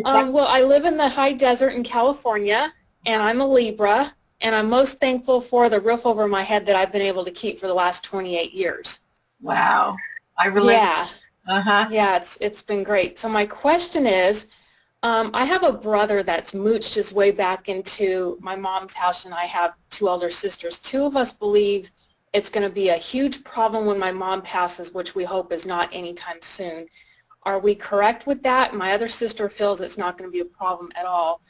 Speaker 8: Well, I live in the high desert in California, and I'm a Libra, and I'm most thankful for the roof over my head that I've been able to keep for the last 28 years.
Speaker 2: Wow. I relate.
Speaker 8: Yeah.
Speaker 2: Uh-huh.
Speaker 8: Yeah, it's been great. So my question is, I have a brother that's mooched his way back into my mom's house, and I have two elder sisters. Two of us believe it's going to be a huge problem when my mom passes, which we hope is not anytime soon. Are we correct with that? My other sister feels it's not going to be a problem at all.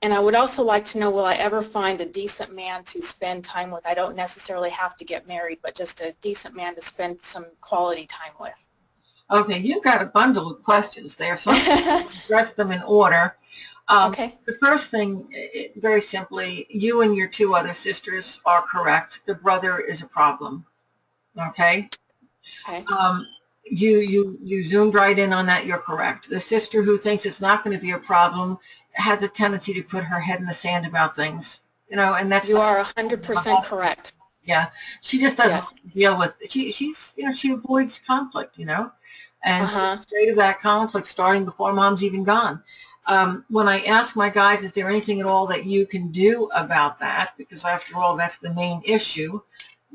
Speaker 8: And I would also like to know, will I ever find a decent man to spend time with? I don't necessarily have to get married, but just a decent man to spend some quality time with.
Speaker 2: Okay, you've got a bundle of questions there, so I'm going to address them in order.
Speaker 8: Okay.
Speaker 2: The first thing, very simply, you and your two other sisters are correct. The brother is a problem, okay?
Speaker 8: Okay.
Speaker 2: You zoomed right in on that. You're correct. The sister who thinks it's not going to be a problem has a tendency to put her head in the sand about things, and that's
Speaker 8: You
Speaker 2: not,
Speaker 8: are 100% correct.
Speaker 2: yeah. She just doesn't
Speaker 8: Yes.
Speaker 2: deal with. She's she avoids conflict, and
Speaker 8: Uh-huh.
Speaker 2: afraid of that conflict starting before mom's even gone. When I ask my guys, is there anything at all that you can do about that? Because after all, that's the main issue.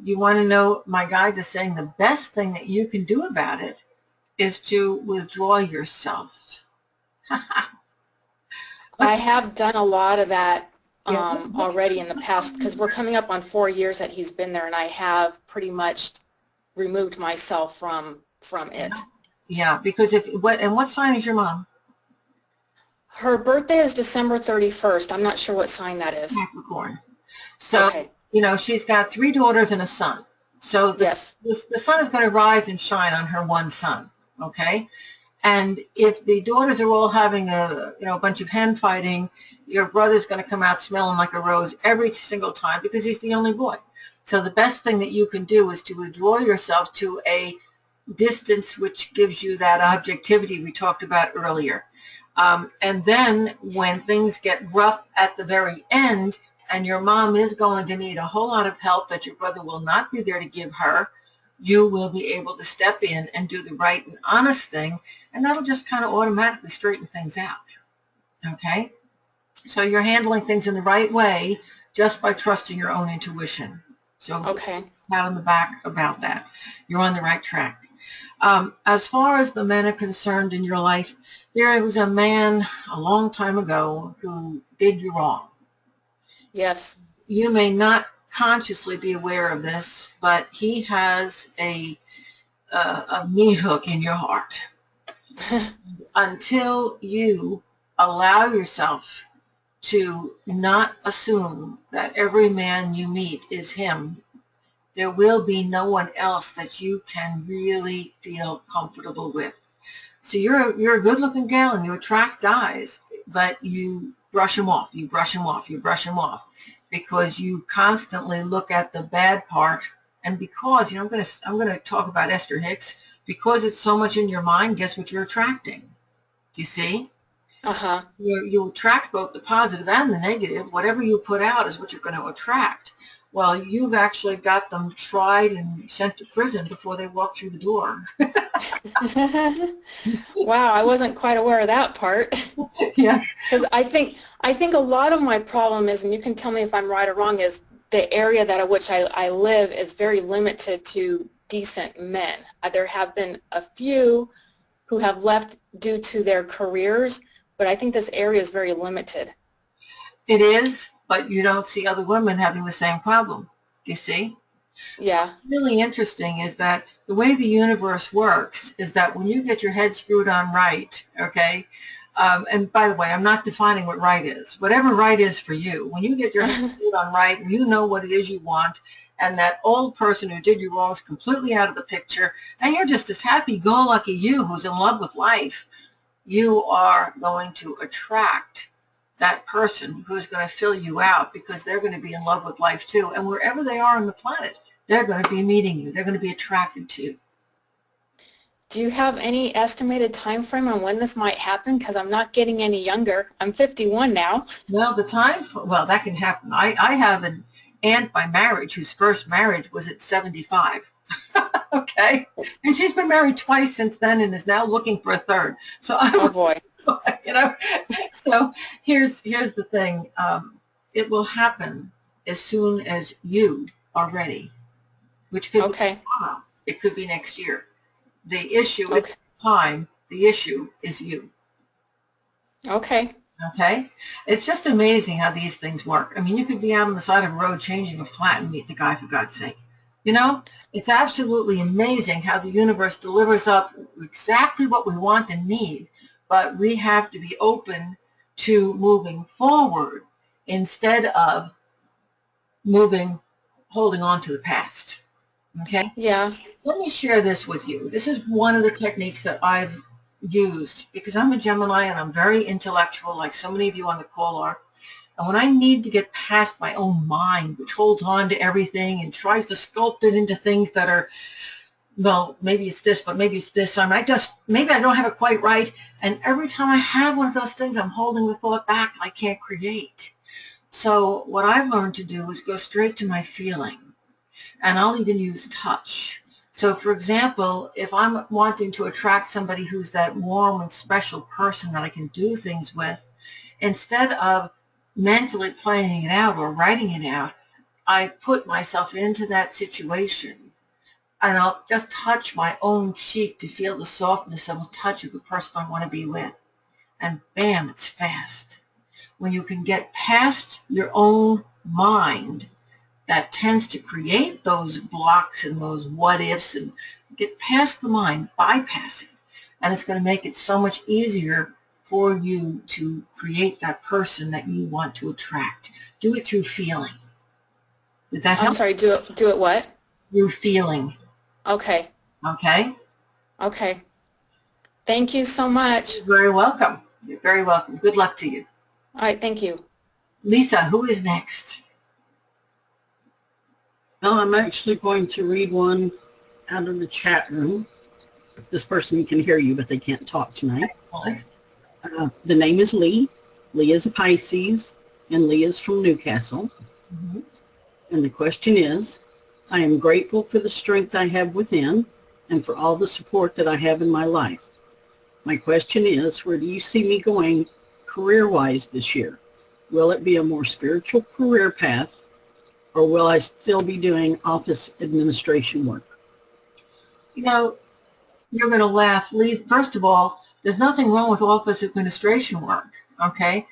Speaker 2: You want to know, my guides are saying the best thing that you can do about it is to withdraw yourself.
Speaker 8: I have done a lot of that
Speaker 2: Yeah.
Speaker 8: already in the past, because we're coming up on 4 years that he's been there, and I have pretty much removed myself from it.
Speaker 2: Yeah, because what sign is your mom?
Speaker 8: Her birthday is December 31st. I'm not sure what sign that is.
Speaker 2: Capricorn. So,
Speaker 8: Okay.
Speaker 2: she's got 3 daughters and a son. So
Speaker 8: Yes.
Speaker 2: the sun is going to rise and shine on her one son, okay? And if the daughters are all having a bunch of hen fighting, your brother's going to come out smelling like a rose every single time because he's the only boy. So the best thing that you can do is to withdraw yourself to a distance which gives you that objectivity we talked about earlier. And then when things get rough at the very end, and your mom is going to need a whole lot of help that your brother will not be there to give her, you will be able to step in and do the right and honest thing, and that'll just kind of automatically straighten things out. Okay? So you're handling things in the right way just by trusting your own intuition. So
Speaker 8: Okay.
Speaker 2: pat on the back about that. You're on the right track. As far as the men are concerned in your life, there was a man a long time ago who did you wrong.
Speaker 8: Yes.
Speaker 2: You may not consciously be aware of this, but he has a meat hook in your heart. Until you allow yourself to not assume that every man you meet is him, there will be no one else that you can really feel comfortable with. So you're a good-looking gal and you attract guys, but you brush them off, you brush them off, you brush them off, because you constantly look at the bad part. And because, I'm going to talk about Esther Hicks, because it's so much in your mind, guess what you're attracting? Do you see?
Speaker 8: Uh-huh.
Speaker 2: You attract both the positive and the negative. Whatever you put out is what you're going to attract. Well, you've actually got them tried and sent to prison before they walk through the door.
Speaker 8: Wow, I wasn't quite aware of that part.
Speaker 2: Yeah.
Speaker 8: Because I think a lot of my problem is, and you can tell me if I'm right or wrong, is the area that at which I live is very limited to decent men. There have been a few who have left due to their careers, but I think this area is very limited.
Speaker 2: It is, but you don't see other women having the same problem. Do you see?
Speaker 8: Yeah.
Speaker 2: What's really interesting is that the way the universe works is that when you get your head screwed on right, okay, and by the way, I'm not defining what right is. Whatever right is for you, when you get your head screwed on right and you know what it is you want, and that old person who did you wrong is completely out of the picture, and you're just this happy-go-lucky you who's in love with life, you are going to attract that person who's going to fill you out, because they're going to be in love with life too. And wherever they are on the planet, they're going to be meeting you. They're going to be attracted to you.
Speaker 8: Do you have any estimated time frame on when this might happen? Because I'm not getting any younger. I'm 51 now.
Speaker 2: Well, that can happen. I have an aunt by marriage whose first marriage was at 75. Okay? And she's been married twice since then and is now looking for a third. So
Speaker 8: Oh boy.
Speaker 2: So here's the thing. It will happen as soon as you are ready, which could be tomorrow. It could be next year. The issue is time. The issue is you.
Speaker 8: Okay.
Speaker 2: Okay? It's just amazing how these things work. I mean, you could be out on the side of a road changing a flat and meet the guy, for God's sake. It's absolutely amazing how the universe delivers up exactly what we want and need, but we have to be open to moving forward instead of holding on to the past. Okay?
Speaker 8: Yeah.
Speaker 2: Let me share this with you. This is one of the techniques that I've used because I'm a Gemini and I'm very intellectual, like so many of you on the call are. And when I need to get past my own mind, which holds on to everything and tries to sculpt it into things that are well, maybe it's this, but maybe it's this. Maybe I don't have it quite right. And every time I have one of those things, I'm holding the thought back and I can't create. So what I've learned to do is go straight to my feeling. And I'll even use touch. So for example, if I'm wanting to attract somebody who's that warm and special person that I can do things with, instead of mentally planning it out or writing it out, I put myself into that situation and I'll just touch my own cheek to feel the softness of the touch of the person I want to be with. And bam, it's fast. When you can get past your own mind that tends to create those blocks and those what ifs, and get past the mind, bypass it, and it's going to make it so much easier for you to create that person that you want to attract. Do it through feeling. Did that help?
Speaker 8: I'm sorry, do it what?
Speaker 2: Through feeling.
Speaker 8: Okay.
Speaker 2: Okay?
Speaker 8: Okay. Thank you so much.
Speaker 2: You're very welcome. You're very welcome. Good luck to you.
Speaker 8: All right, thank you.
Speaker 2: Lisa, who is next?
Speaker 3: Well, I'm actually going to read one out of the chat room. This person can hear you, but they can't talk tonight.
Speaker 2: Excellent.
Speaker 3: The name is Lee. Lee is a Pisces, and Lee is from Newcastle.
Speaker 2: Mm-hmm.
Speaker 3: And the question is, I am grateful for the strength I have within and for all the support that I have in my life. My question is, where do you see me going career-wise this year? Will it be a more spiritual career path, or will I still be doing office administration work?
Speaker 2: You know, you're going to laugh. Lee, first of all, there's nothing wrong with office administration work, okay?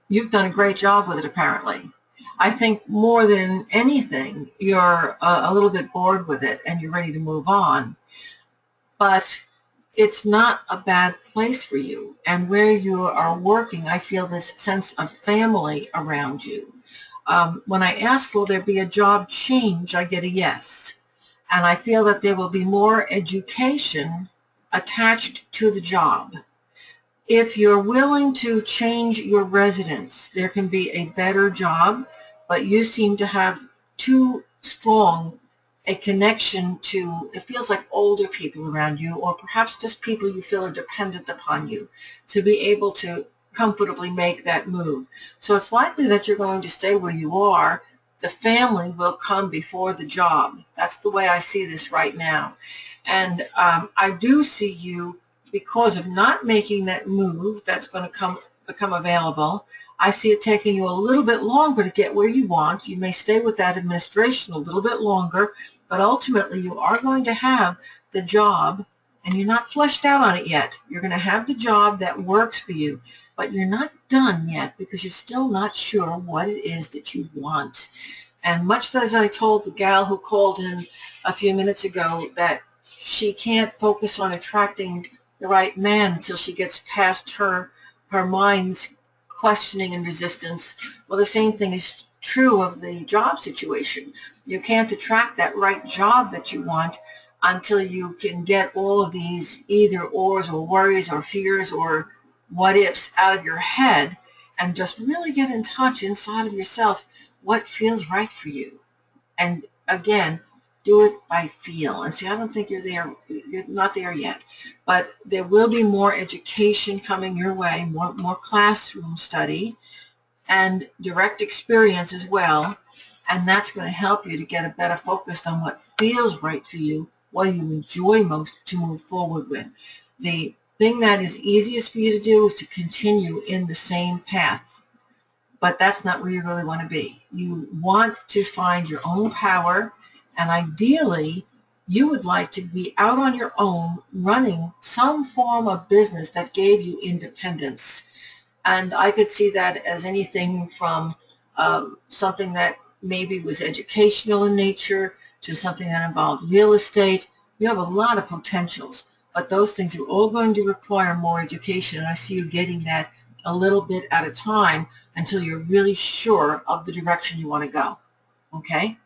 Speaker 2: You've done a great job with it, apparently. I think more than anything, you're a little bit bored with it and you're ready to move on. But it's not a bad place for you. And where you are working, I feel this sense of family around you. When I ask, will there be a job change, I get a yes. And I feel that there will be more education attached to the job. If you're willing to change your residence, there can be a better job, but you seem to have too strong a connection to, it feels like older people around you, or perhaps just people you feel are dependent upon you, to be able to comfortably make that move. So it's likely that you're going to stay where you are. The family will come before the job. That's the way I see this right now. And I do see you, because of not making that move that's going to become available, I see it taking you a little bit longer to get where you want. You may stay with that administration a little bit longer, but ultimately you are going to have the job, and you're not fleshed out on it yet. You're going to have the job that works for you, but you're not done yet because you're still not sure what it is that you want. And much as I told the gal who called in a few minutes ago that she can't focus on attracting the right man until she gets past her mind's questioning and resistance, well, the same thing is true of the job situation. You can't attract that right job that you want until you can get all of these either ors or worries or fears or what ifs out of your head and just really get in touch inside of yourself what feels right for you. And again, do it by feel. And see, I don't think you're there. You're not there yet. But there will be more education coming your way, more classroom study, and direct experience as well. And that's going to help you to get a better focus on what feels right for you, what you enjoy most to move forward with. The thing that is easiest for you to do is to continue in the same path. But that's not where you really want to be. You want to find your own power, and ideally, you would like to be out on your own running some form of business that gave you independence. And I could see that as anything from something that maybe was educational in nature to something that involved real estate. You have a lot of potentials, but those things are all going to require more education, and I see you getting that a little bit at a time until you're really sure of the direction you want to go. Okay?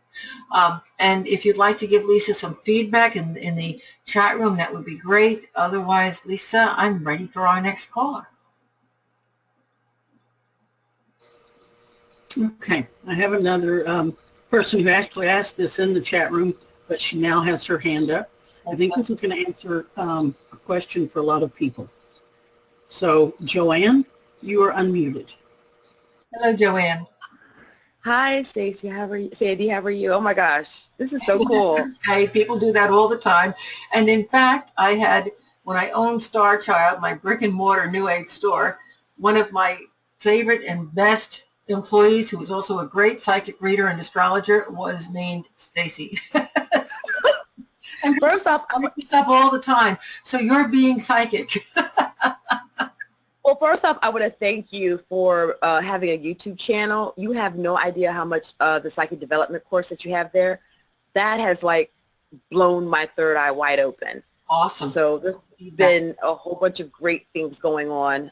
Speaker 2: And if you'd like to give Lisa some feedback in the chat room, that would be great. Otherwise, Lisa, I'm ready for our next caller.
Speaker 3: Okay, I have another person who actually asked this in the chat room, but she now has her hand up. I think this is going to answer a question for a lot of people. So, Joanne, you are unmuted.
Speaker 2: Hello, Joanne.
Speaker 9: Hi, Stacy. How are you? Sandy, how are you? Oh my gosh, this is so cool.
Speaker 2: Okay, people do that all the time. And in fact, I had, when I owned Star Child, my brick and mortar New Age store, one of my favorite and best employees, who was also a great psychic reader and astrologer, was named Stacy. And
Speaker 9: First off,
Speaker 2: I make this up all the time. So you're being psychic.
Speaker 9: well, first off, I want to thank you for having a YouTube channel. You have no idea how much the psychic development course that you have there, that has like blown my third eye wide open.
Speaker 2: Awesome.
Speaker 9: So there's been a whole bunch of great things going on.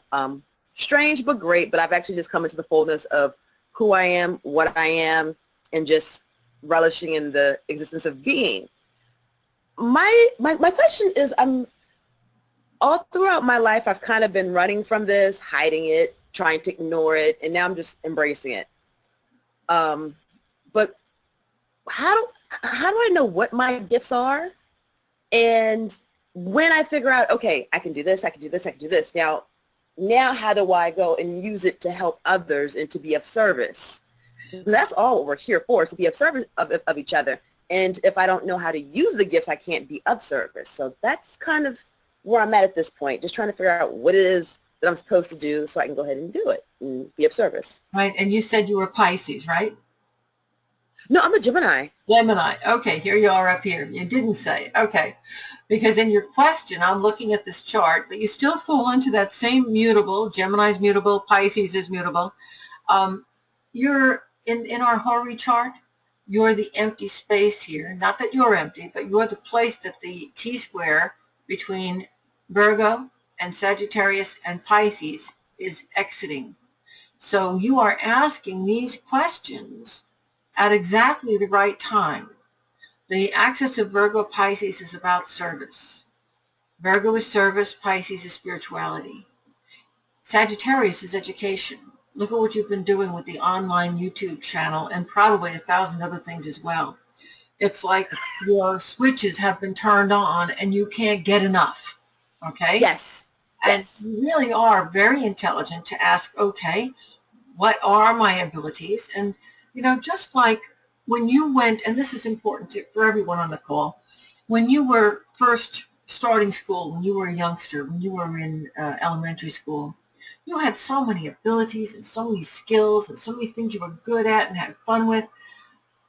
Speaker 9: Strange but great, but I've actually just come into the fullness of who I am, what I am, and just relishing in the existence of being. My question is, all throughout my life, I've kind of been running from this, hiding it, trying to ignore it, and now I'm just embracing it. But how do I know what my gifts are? And when I figure out, okay, I can do this, I can do this, I can do this. Now how do I go and use it to help others and to be of service? That's all what we're here for, is to be of service of each other. And if I don't know how to use the gifts, I can't be of service. So that's kind of where I'm at this point, just trying to figure out what it is that I'm supposed to do so I can go ahead and do it and be of service.
Speaker 2: Right, and you said you were Pisces, right?
Speaker 9: No, I'm a Gemini.
Speaker 2: Gemini. Okay, here you are up here. You didn't say. Okay. Because in your question, I'm looking at this chart, but you still fall into that same mutable. Gemini's mutable, Pisces is mutable. You're in our Hori chart, you're the empty space here. Not that you're empty, but you're the place that the T-square between Virgo and Sagittarius and Pisces is exiting. So you are asking these questions at exactly the right time. The axis of Virgo Pisces is about service. Virgo is service, Pisces is spirituality. Sagittarius is education. Look at what you've been doing with the online YouTube channel and probably 1,000 other things as well. It's like your switches have been turned on and you can't get enough. Okay?
Speaker 9: Yes.
Speaker 2: And
Speaker 9: Yes.
Speaker 2: you really are very intelligent to ask, okay, what are my abilities? And, you know, just like when you went, and this is important for everyone on the call, when you were first starting school, when you were a youngster, when you were in elementary school, you had so many abilities and so many skills and so many things you were good at and had fun with.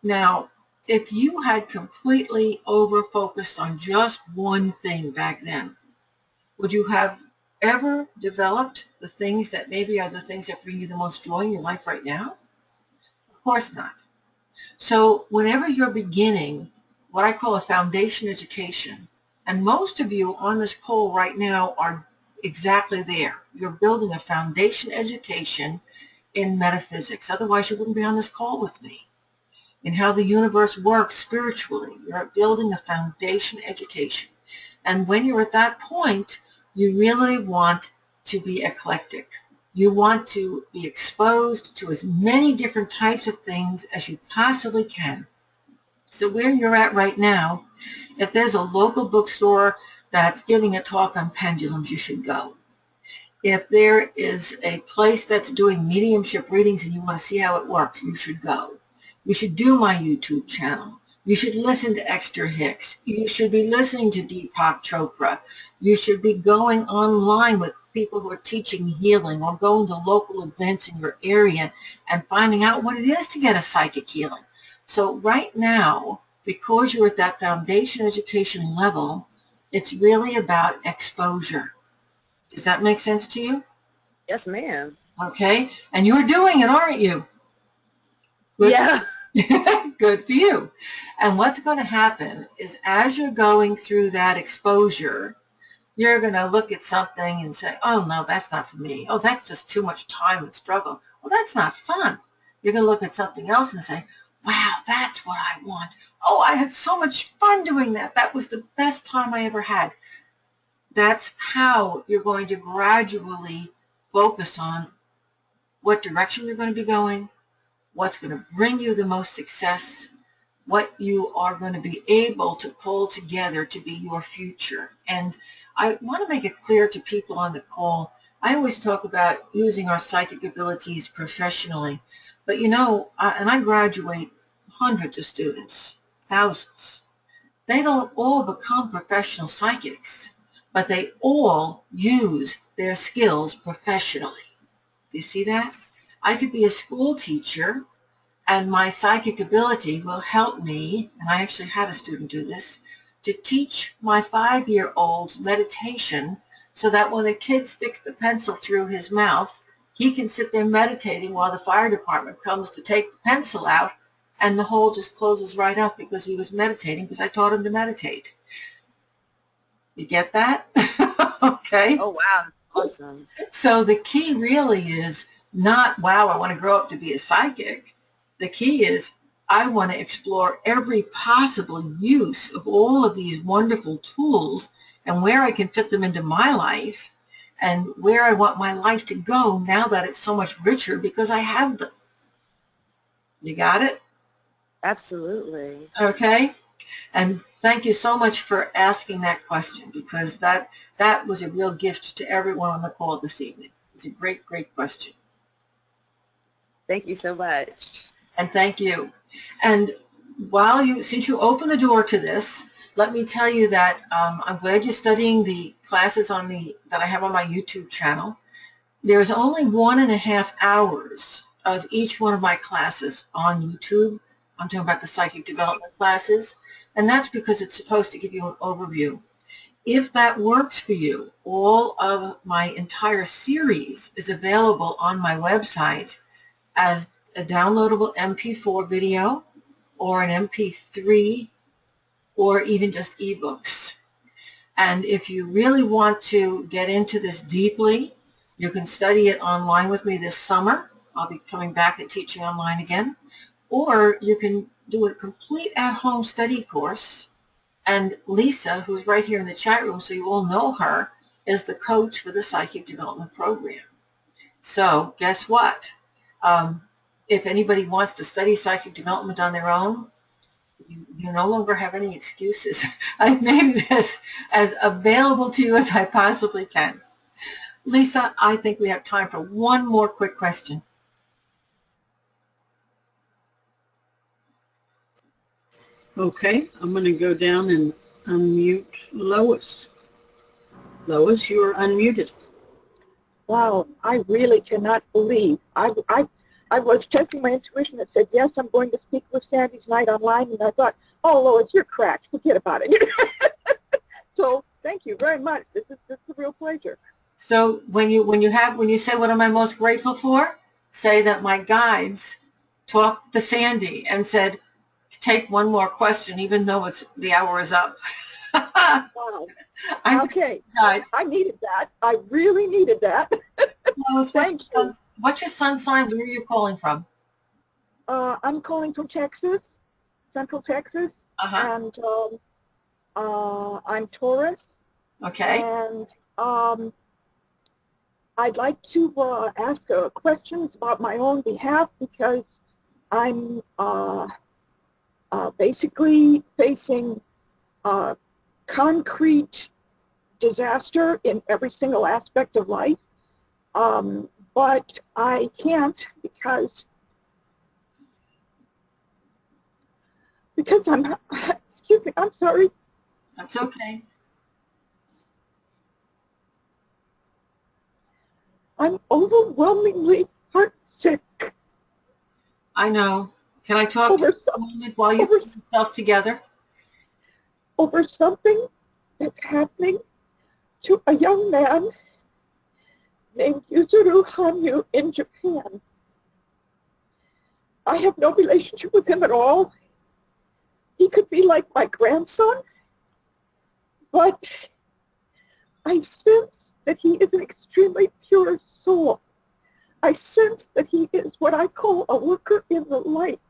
Speaker 2: Now, if you had completely over-focused on just one thing back then, would you have ever developed the things that maybe are the things that bring you the most joy in your life right now? Of course not. So whenever you're beginning what I call a foundation education, and most of you on this call right now are exactly there. You're building a foundation education in metaphysics. Otherwise, you wouldn't be on this call with me. In how the universe works spiritually, you're building a foundation education. And when you're at that point, you really want to be eclectic. You want to be exposed to as many different types of things as you possibly can. So where you're at right now, if there's a local bookstore that's giving a talk on pendulums, you should go. If there is a place that's doing mediumship readings and you want to see how it works, you should go. You should do my YouTube channel. You should listen to Esther Hicks. You should be listening to Deepak Chopra. You should be going online with people who are teaching healing or going to local events in your area and finding out what it is to get a psychic healing. So right now, because you're at that foundation education level, it's really about exposure. Does that make sense to you?
Speaker 9: Yes, ma'am.
Speaker 2: Okay. And you're doing it, aren't you? Good.
Speaker 9: Yeah.
Speaker 2: Good for you. And what's going to happen is as you're going through that exposure, you're going to look at something and say, oh, no, that's not for me. Oh, that's just too much time and struggle. Well, that's not fun. You're going to look at something else and say, wow, that's what I want. Oh, I had so much fun doing that. That was the best time I ever had. That's how you're going to gradually focus on what direction you're going to be going, what's going to bring you the most success, what you are going to be able to pull together to be your future. And I want to make it clear to people on the call, I always talk about using our psychic abilities professionally. But you know, and I graduate hundreds of students, thousands. They don't all become professional psychics, but they all use their skills professionally. Do you see that? I could be a school teacher, and my psychic ability will help me, and I actually had a student do this, to teach my 5-year-old meditation so that when a kid sticks the pencil through his mouth, he can sit there meditating while the fire department comes to take the pencil out, and the hole just closes right up because he was meditating because I taught him to meditate. You get that? Okay.
Speaker 9: Oh, wow. That's awesome.
Speaker 2: So the key really is not, wow, I want to grow up to be a psychic. The key is I want to explore every possible use of all of these wonderful tools and where I can fit them into my life and where I want my life to go now that it's so much richer because I have them. You got it?
Speaker 9: Absolutely.
Speaker 2: Okay. And thank you so much for asking that question, because that was a real gift to everyone on the call this evening. It's a great, great question.
Speaker 9: Thank you so much.
Speaker 2: And thank you. And since you opened the door to this, let me tell you that I'm glad you're studying the classes that I have on my YouTube channel. There's only 1.5 hours of each one of my classes on YouTube. I'm talking about the psychic development classes, and that's because it's supposed to give you an overview. If that works for you, all of my entire series is available on my website as a downloadable MP4 video or an MP3 or even just ebooks. And if you really want to get into this deeply, you can study it online with me this summer. I'll be coming back and teaching online again. Or you can do a complete at-home study course. And Lisa, who's right here in the chat room, so you all know her, is the coach for the Psychic Development Program. So guess what? If anybody wants to study psychic development on their own, you no longer have any excuses. I've made this as available to you as I possibly can. Lisa, I think we have time for one more quick question.
Speaker 3: Okay, I'm going to go down and unmute Lois. Lois, you are unmuted.
Speaker 10: Wow, I really cannot believe. I was testing my intuition and said, yes, I'm going to speak with Sandy tonight online, and I thought, oh, Lois, you're cracked. Forget about it. So thank you very much. This is a real pleasure.
Speaker 2: So when you say what am I most grateful for, say that my guides talked to Sandy and said, take one more question, even though the hour is up.
Speaker 10: Wow. Okay. I needed that. I really needed that.
Speaker 2: Lois,
Speaker 10: thank you.
Speaker 2: What's your sun's sign? Where are you calling from?
Speaker 10: I'm calling from Texas, Central Texas, and I'm Taurus.
Speaker 2: Okay.
Speaker 10: And I'd like to ask questions about my own behalf because I'm basically facing concrete disaster in every single aspect of life. But I can't because I'm, excuse me, I'm sorry.
Speaker 2: That's okay.
Speaker 10: I'm overwhelmingly heartsick.
Speaker 2: I know. Can I talk to you for a moment while you put yourself together?
Speaker 10: Over something that's happening to a young man named Yuzuru Hanyu in Japan. I have no relationship with him at all. He could be like my grandson, but I sense that he is an extremely pure soul. I sense that he is what I call a worker in the light.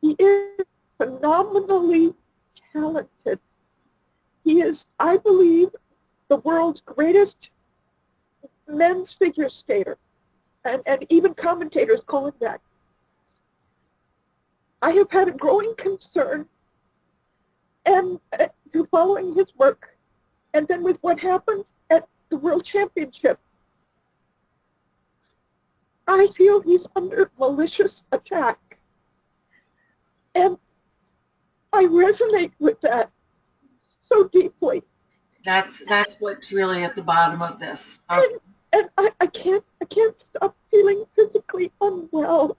Speaker 10: He is phenomenally talented. He is, I believe, the world's greatest men's figure skater, and even commentators call him that. I have had a growing concern and to following his work. And then with what happened at the World Championship, I feel he's under malicious attack. And I resonate with that so deeply.
Speaker 2: That's what's really at the bottom of this.
Speaker 10: And I can't stop feeling physically unwell.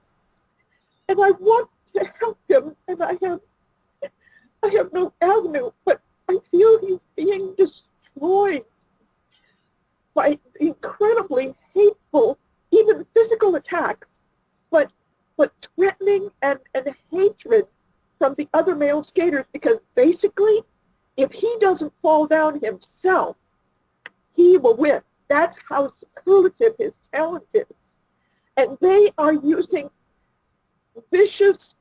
Speaker 10: And I want to help him, and I have no avenue, but I feel he's being destroyed by incredibly hateful, even physical attacks, but threatening and hatred from the other male skaters, because basically, if he doesn't fall down himself, he will win. That's how superlative his talent is. And they are using vicious,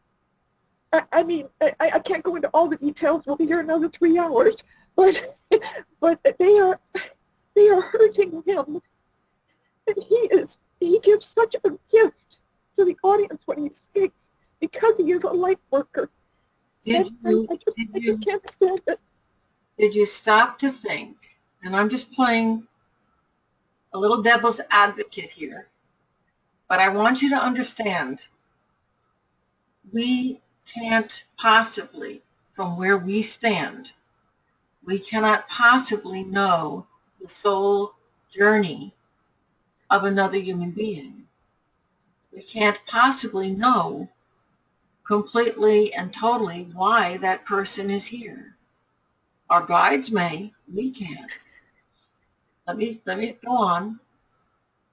Speaker 10: I can't go into all the details, we'll be here another 3 hours, but they are hurting him. And he gives such a gift to the audience when he skates because he is a light worker. I just can't stand it.
Speaker 2: Did you stop to think, and I'm just playing a little devil's advocate here, but I want you to understand, we can't possibly, from where we stand, we cannot possibly know the soul journey of another human being. We can't possibly know completely and totally why that person is here. Our guides may, we can't. Let me go on.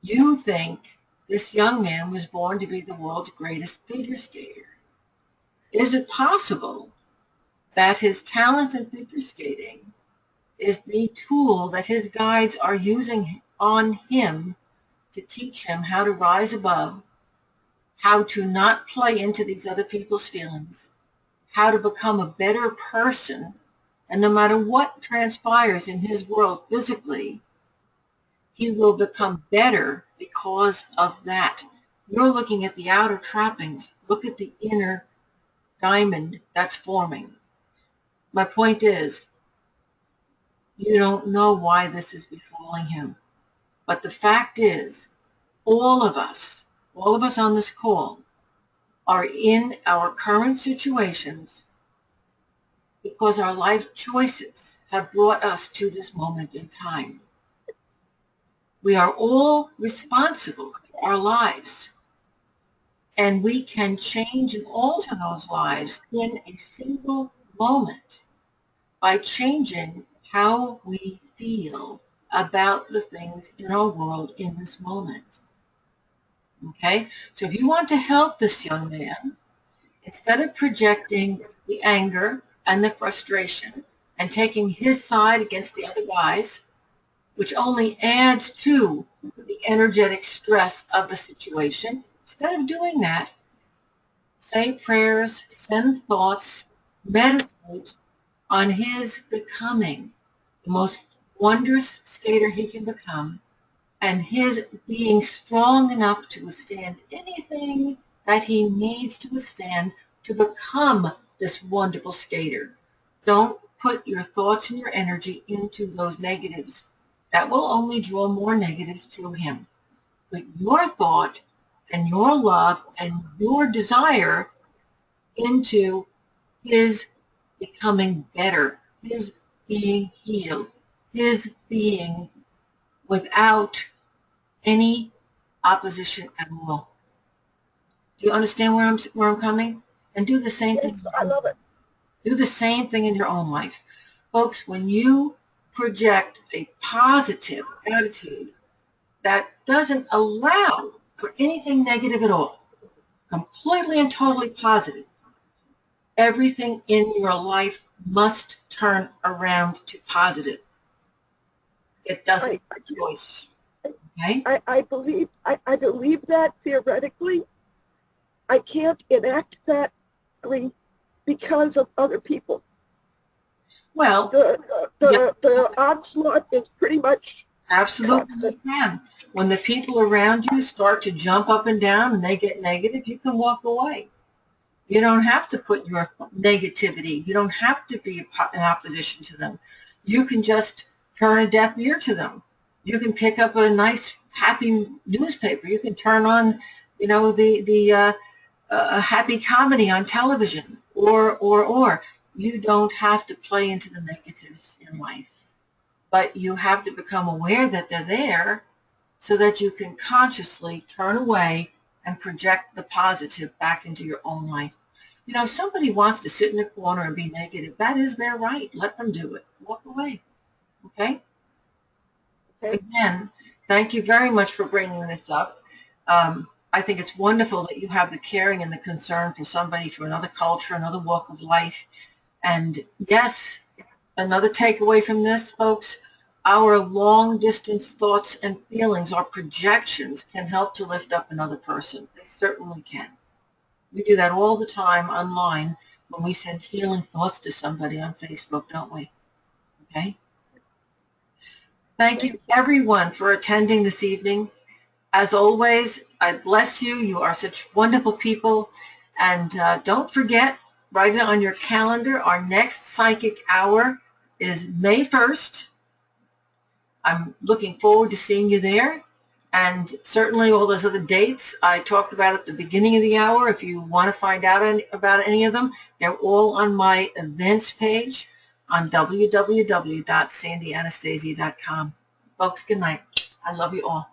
Speaker 2: You think this young man was born to be the world's greatest figure skater. Is it possible that his talent in figure skating is the tool that his guides are using on him to teach him how to rise above, how to not play into these other people's feelings, how to become a better person, and no matter what transpires in his world physically, he will become better because of that. You're looking at the outer trappings. Look at the inner diamond that's forming. My point is, you don't know why this is befalling him. But the fact is, all of us on this call are in our current situations because our life choices have brought us to this moment in time. We are all responsible for our lives, and we can change and alter those lives in a single moment by changing how we feel about the things in our world in this moment. Okay? So if you want to help this young man, instead of projecting the anger and the frustration and taking his side against the other guys, which only adds to the energetic stress of the situation, instead of doing that, say prayers, send thoughts, meditate on his becoming the most wondrous skater he can become, and his being strong enough to withstand anything that he needs to withstand to become this wonderful skater. Don't put your thoughts and your energy into those negatives. That will only draw more negatives to him. Put your thought and your love and your desire into his becoming better, his being healed, his being without any opposition at all. Do you understand where I'm coming? And do the same thing.
Speaker 10: I love it.
Speaker 2: Do the same thing in your own life. Folks, when you project a positive attitude that doesn't allow for anything negative at all, completely and totally positive, everything in your life must turn around to positive. It doesn't have a choice. Okay?
Speaker 10: I believe that theoretically. I can't enact that because of other people.
Speaker 2: Well,
Speaker 10: the onslaught is pretty much
Speaker 2: absolutely you can. When the people around you start to jump up and down and they get negative, you can walk away. You don't have to put your negativity. You don't have to be in opposition to them. You can just turn a deaf ear to them. You can pick up a nice, happy newspaper. You can turn on, you know, the happy comedy on television, or. You don't have to play into the negatives in life, but you have to become aware that they're there so that you can consciously turn away and project the positive back into your own life. You know, if somebody wants to sit in a corner and be negative, that is their right. Let them do it. Walk away. Okay?
Speaker 10: Okay.
Speaker 2: Again, thank you very much for bringing this up. I think it's wonderful that you have the caring and the concern for somebody from another culture, another walk of life. And yes, another takeaway from this, folks, our long-distance thoughts and feelings, our projections, can help to lift up another person. They certainly can. We do that all the time online when we send healing thoughts to somebody on Facebook, don't we? Okay? Thank you, everyone, for attending this evening. As always, I bless you. You are such wonderful people. And don't forget, write it on your calendar. Our next psychic hour is May 1st. I'm looking forward to seeing you there. And certainly all those other dates I talked about at the beginning of the hour, if you want to find out about any of them, they're all on my events page on www.sandyanastasia.com. Folks, good night. I love you all.